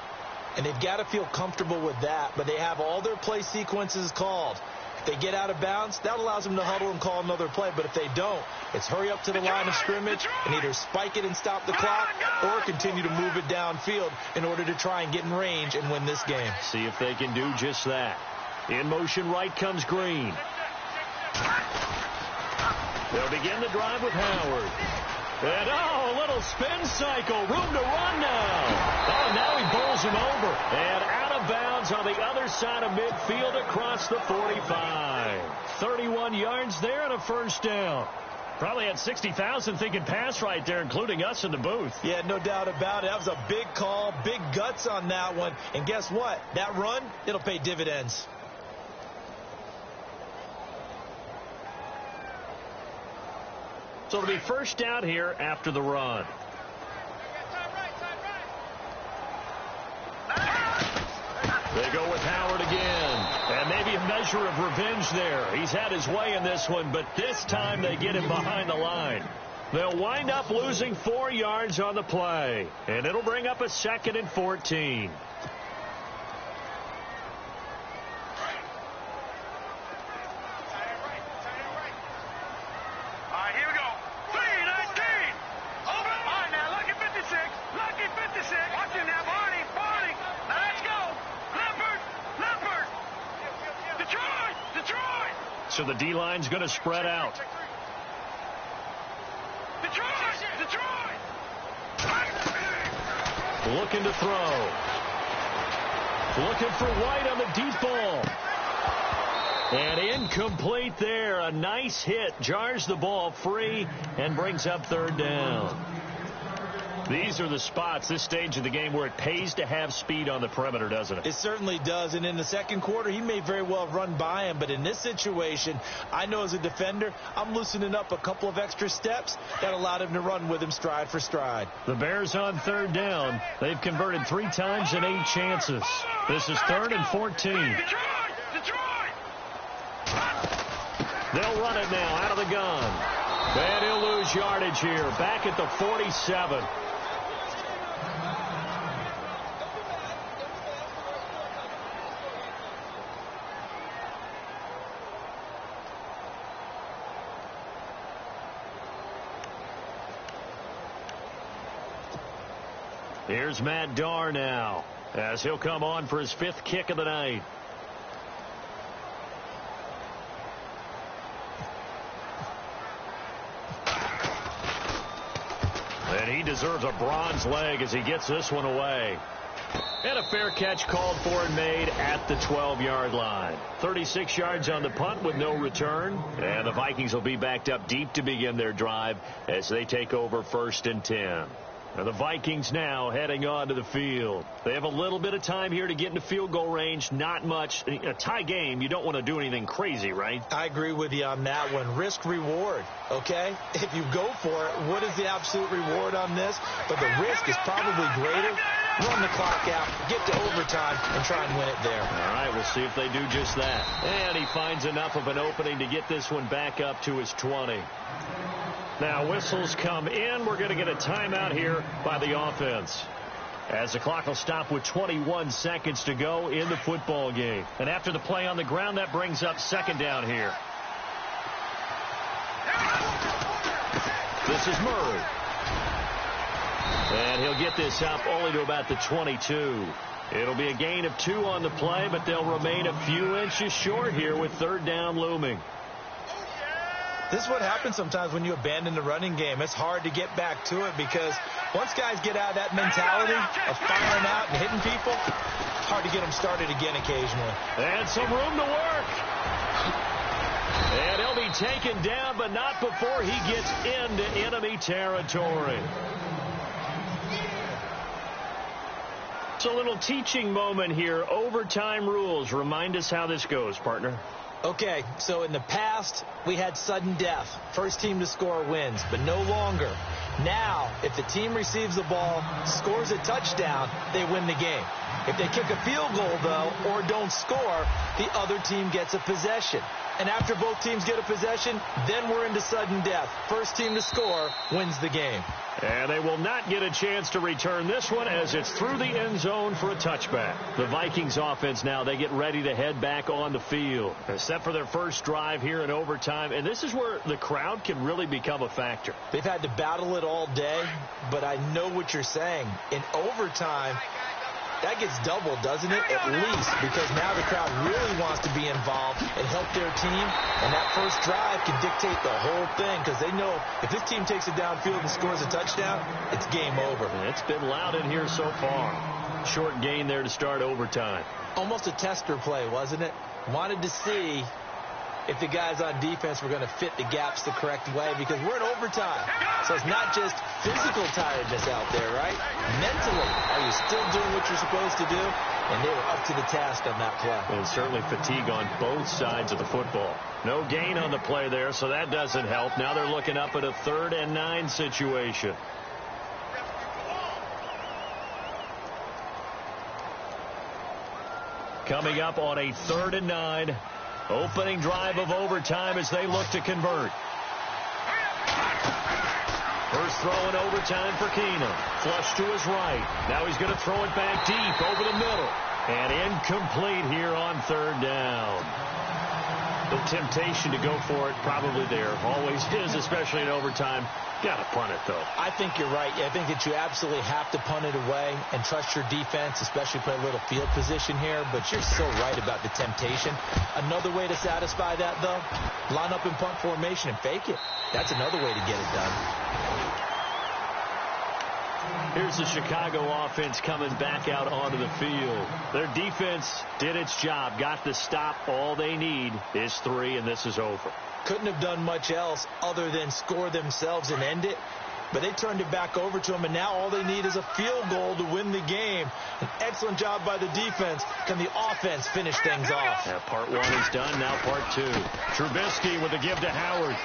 And they've got to feel comfortable with that, but they have all their play sequences called. If they get out of bounds, that allows them to huddle and call another play. But if they don't, it's hurry up to the line of scrimmage and either spike it and stop the clock or continue to move it downfield in order to try and get in range and win this game. See if they can do just that. In motion right comes Green. They'll begin the drive with Howard. And, a little spin cycle. Room to run now. Oh, now he bowls him over. And out of bounds on the other side of midfield across the 45. 31 yards there and a first down. Probably had 60,000 thinking pass right there, including us in the booth. Yeah, no doubt about it. That was a big call, big guts on that one. And guess what? That run, it'll pay dividends. So it'll be first down here after the run. They go with Howard again. And maybe a measure of revenge there. He's had his way in this one, but this time they get him behind the line. They'll wind up losing 4 yards on the play, and it'll bring up a 2nd and 14. So the D-line's going to spread out. Looking to throw. Looking for White on the deep ball. And incomplete there. A nice hit. Jars the ball free and brings up 3rd down. These are the spots, this stage of the game, where it pays to have speed on the perimeter, doesn't it? It certainly does. And in the second quarter, he may very well have run by him. But in this situation, I know as a defender, I'm loosening up a couple of extra steps that allowed him to run with him stride for stride. The Bears on 3rd down. They've converted 3 times in 8 chances. This is 3rd and 14. They'll run it now out of the gun. And he'll lose yardage here. Back at the 47. Here's Matt Darr now, as he'll come on for his 5th kick of the night. And he deserves a bronze leg as he gets this one away. And a fair catch called for and made at the 12-yard line. 36 yards on the punt with no return. And the Vikings will be backed up deep to begin their drive as they take over 1st and 10. And the Vikings now heading onto the field. They have a little bit of time here to get into field goal range. Not much. A tie game, you don't want to do anything crazy, right? I agree with you on that one. Risk reward, okay? If you go for it, what is the absolute reward on this? But the risk is probably greater. Run the clock out, get to overtime, and try and win it there. All right, we'll see if they do just that. And he finds enough of an opening to get this one back up to his 20. Now whistles come in. We're going to get a timeout here by the offense, as the clock will stop with 21 seconds to go in the football game. And after the play on the ground, that brings up 2nd down here. This is Murray. And he'll get this up only to about the 22. It'll be a gain of 2 on the play, but they'll remain a few inches short here with 3rd down looming. This is what happens sometimes when you abandon the running game. It's hard to get back to it because once guys get out of that mentality of firing out and hitting people, it's hard to get them started again occasionally. And some room to work. And he'll be taken down, but not before he gets into enemy territory. It's a little teaching moment here. Overtime rules. Remind us how this goes, partner. Okay, so in the past, we had sudden death. First team to score wins, but no longer. Now, if the team receives the ball, scores a touchdown, they win the game. If they kick a field goal, though, or don't score, the other team gets a possession. And after both teams get a possession, then we're into sudden death. First team to score wins the game. And they will not get a chance to return this one as it's through the end zone for a touchback. The Vikings offense now, they get ready to head back on the field. Set for their first drive here in overtime. And this is where the crowd can really become a factor. They've had to battle it all day, but I know what you're saying. In overtime, that gets doubled, doesn't it? At least, because now the crowd really wants to be involved and help their team. And that first drive can dictate the whole thing because they know if this team takes it downfield and scores a touchdown, it's game over. It's been loud in here so far. Short gain there to start overtime. Almost a tester play, wasn't it? Wanted to see if the guys on defense were going to fit the gaps the correct way because we're in overtime. So it's not just physical tiredness out there, right? Mentally, are you still doing what you're supposed to do? And they were up to the task on that play. And certainly fatigue on both sides of the football. No gain on the play there, so that doesn't help. Now they're looking up at a 3rd and 9 situation. Coming up on a 3rd and 9. Opening drive of overtime as they look to convert. First throw in overtime for Keenum. Flush to his right. Now he's going to throw it back deep over the middle. And incomplete here on third down. The temptation to go for it probably there. Always is, especially in overtime. Got to punt it, though. I think you're right. I think that you absolutely have to punt it away and trust your defense, especially play a little field position here. But you're so right about the temptation. Another way to satisfy that, though, line up in punt formation and fake it. That's another way to get it done. Here's the Chicago offense coming back out onto the field. Their defense did its job, got the stop. All they need is 3, and this is over. Couldn't have done much else other than score themselves and end it. But they turned it back over to them, and now all they need is a field goal to win the game. An excellent job by the defense. Can the offense finish things off? Yeah, part 1 is done, now part 2. Trubisky with a give to Howard.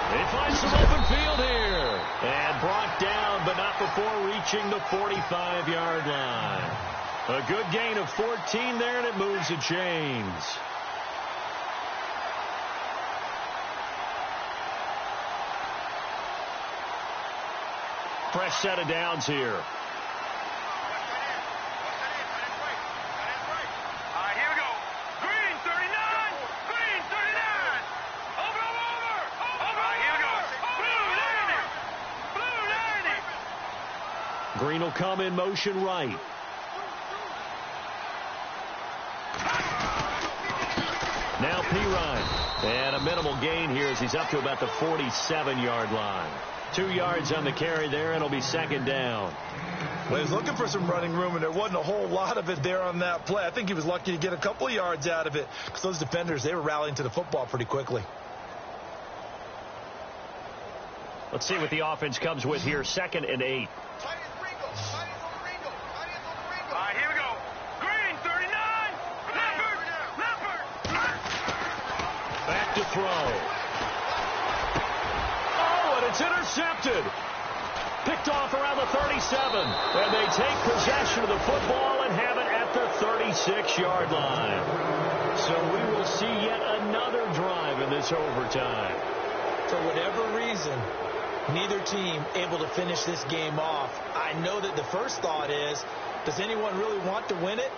They find some open field here. And brought down, but not before reaching the 45-yard line. A good gain of 14 there, and it moves the chains. Fresh set of downs here. All right, here we go. Green 39. Green 39. Over. All right, here we go. Blue 90. Green will come in motion right. Now Pirine. And a minimal gain here as he's up to about the 47-yard line. 2 yards on the carry there, and it'll be second down. Well, he was looking for some running room, and there wasn't a whole lot of it there on that play. I think he was lucky to get a couple of yards out of it because those defenders, they were rallying to the football pretty quickly. Let's see what the offense comes with here. 2nd and 8. All right, here we go. Green 39. Leopard. Back to throw. It's intercepted. Picked off around the 37. And they take possession of the football and have it at the 36-yard line. So we will see yet another drive in this overtime. For whatever reason, neither team able to finish this game off. I know that the first thought is, does anyone really want to win it?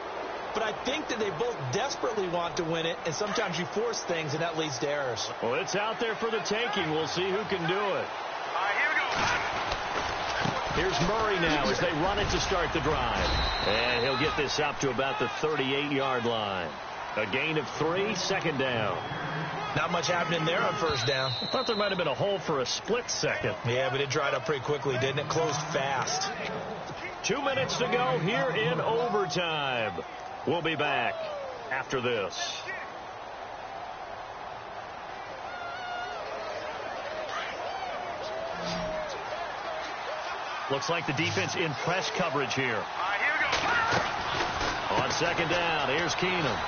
But I think that they both desperately want to win it, and sometimes you force things, and that leads to errors. Well, it's out there for the taking. We'll see who can do it. All right, here we go. Here's Murray now as they run it to start the drive. And he'll get this up to about the 38-yard line. A gain of 3, second down. Not much happening there on first down. I thought there might have been a hole for a split second. Yeah, but it dried up pretty quickly, didn't it? Closed fast. 2 minutes to go here in overtime. We'll be back after this. Looks like the defense in press coverage here. All right, here we go. On second down, here's Keenum.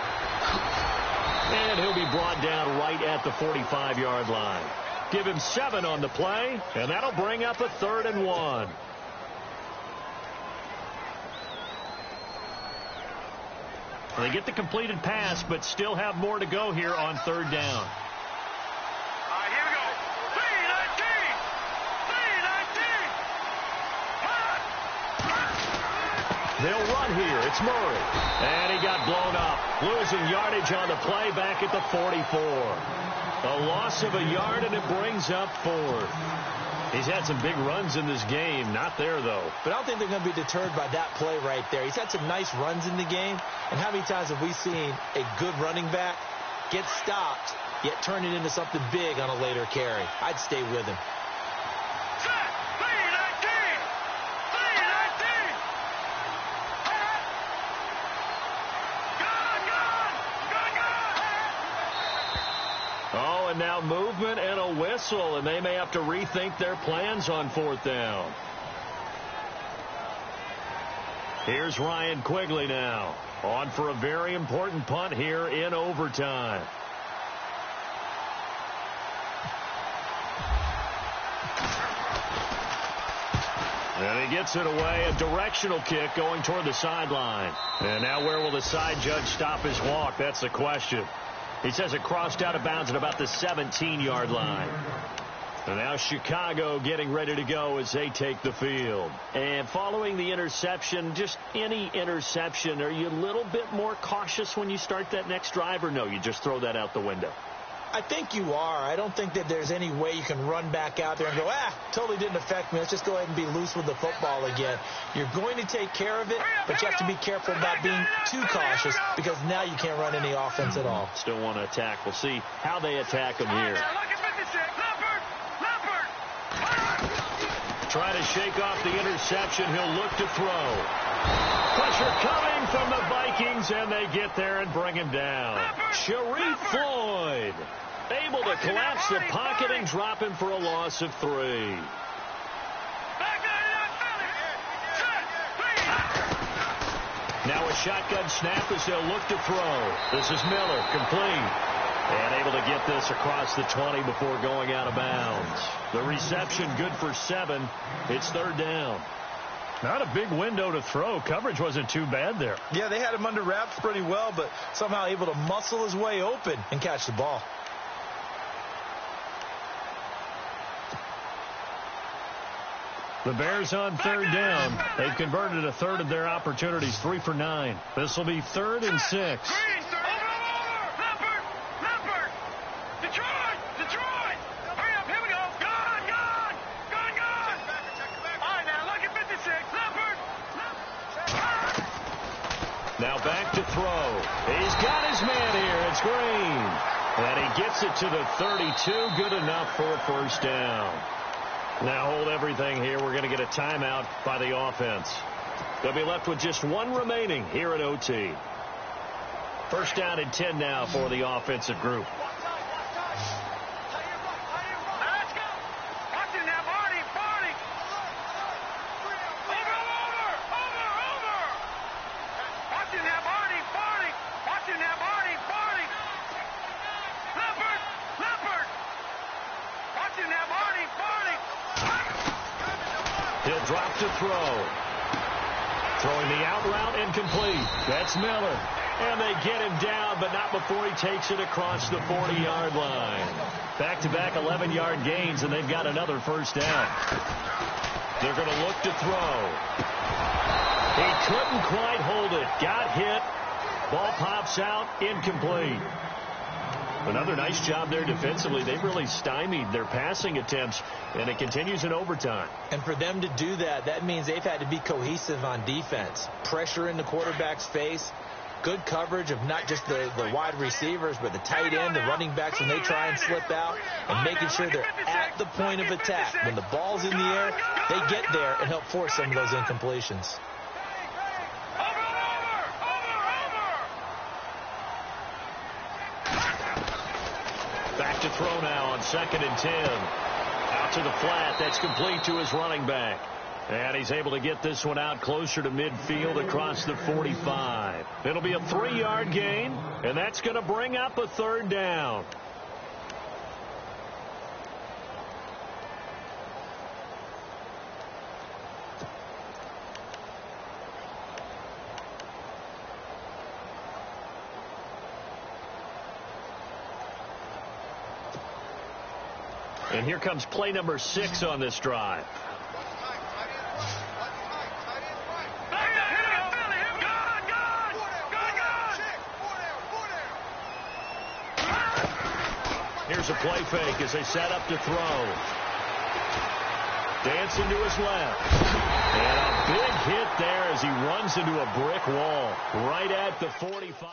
And he'll be brought down right at the 45-yard line. Give him 7 on the play, and that'll bring up a 3rd and 1. They get the completed pass, but still have more to go here on third down. All right, here we go. 3-19. They'll run here. It's Murray. And he got blown up. Losing yardage on the play back at the 44. A loss of a yard, and it brings up 4th. He's had some big runs in this game. Not there, though. But I don't think they're going to be deterred by that play right there. He's had some nice runs in the game. And how many times have we seen a good running back get stopped, yet turn it into something big on a later carry? I'd stay with him. Set. 3-19. Oh, and now movement and a whistle, and they may have to rethink their plans on 4th down. Here's Ryan Quigley now, on for a very important punt here in overtime. And he gets it away, a directional kick going toward the sideline. And now where will the side judge stop his walk? That's the question. He says it crossed out of bounds at about the 17-yard line. And now Chicago getting ready to go as they take the field. And following the interception, just any interception, are you a little bit more cautious when you start that next drive, or no, you just throw that out the window? I think you are. I don't think that there's any way you can run back out there and go, totally didn't affect me. Let's just go ahead and be loose with the football again. You're going to take care of it, but you have to be careful about being too cautious because now you can't run any offense at all. Still want to attack. We'll see how they attack them here. Try to shake off the interception. He'll look to throw. Pressure coming from the Vikings, and they get there and bring him down. Sharif Floyd able to collapse the pocket and drop him for a loss of 3. Now a shotgun snap as they'll look to throw. This is Miller, complete. And able to get this across the 20 before going out of bounds. The reception good for 7. It's 3rd down. Not a big window to throw. Coverage wasn't too bad there. Yeah, they had him under wraps pretty well, but somehow able to muscle his way open and catch the ball. The Bears on 3rd down. They've converted a third of their opportunities, 3 for 9. This will be 3rd and 6. Now back to throw. He's got his man here. It's Green. And he gets it to the 32. Good enough for a 1st down. Now hold everything here. We're going to get a timeout by the offense. They'll be left with just 1 remaining here at OT. 1st down and 10 now for the offensive group. He'll drop to throw. Throwing the out route incomplete. That's Miller. And they get him down, but not before he takes it across the 40-yard line. Back-to-back 11-yard gains, and they've got another 1st down. They're going to look to throw. He couldn't quite hold it. Got hit. Ball pops out. Incomplete. Another nice job there defensively. They've really stymied their passing attempts, and it continues in overtime. And for them to do that, that means they've had to be cohesive on defense. Pressure in the quarterback's face. Good coverage of not just the wide receivers, but the tight end, the running backs when they try and slip out, and making sure they're at the point of attack. When the ball's in the air, they get there and help force some of those incompletions. Back to throw now on 2nd and 10. Out to the flat. That's complete to his running back. And he's able to get this one out closer to midfield across the 45. It'll be a 3-yard gain, and that's going to bring up a 3rd down. And here comes play number 6 on this drive. Here's a play fake as they set up to throw. Dancing to his left. And a big hit there as he runs into a brick wall right at the 45.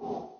you.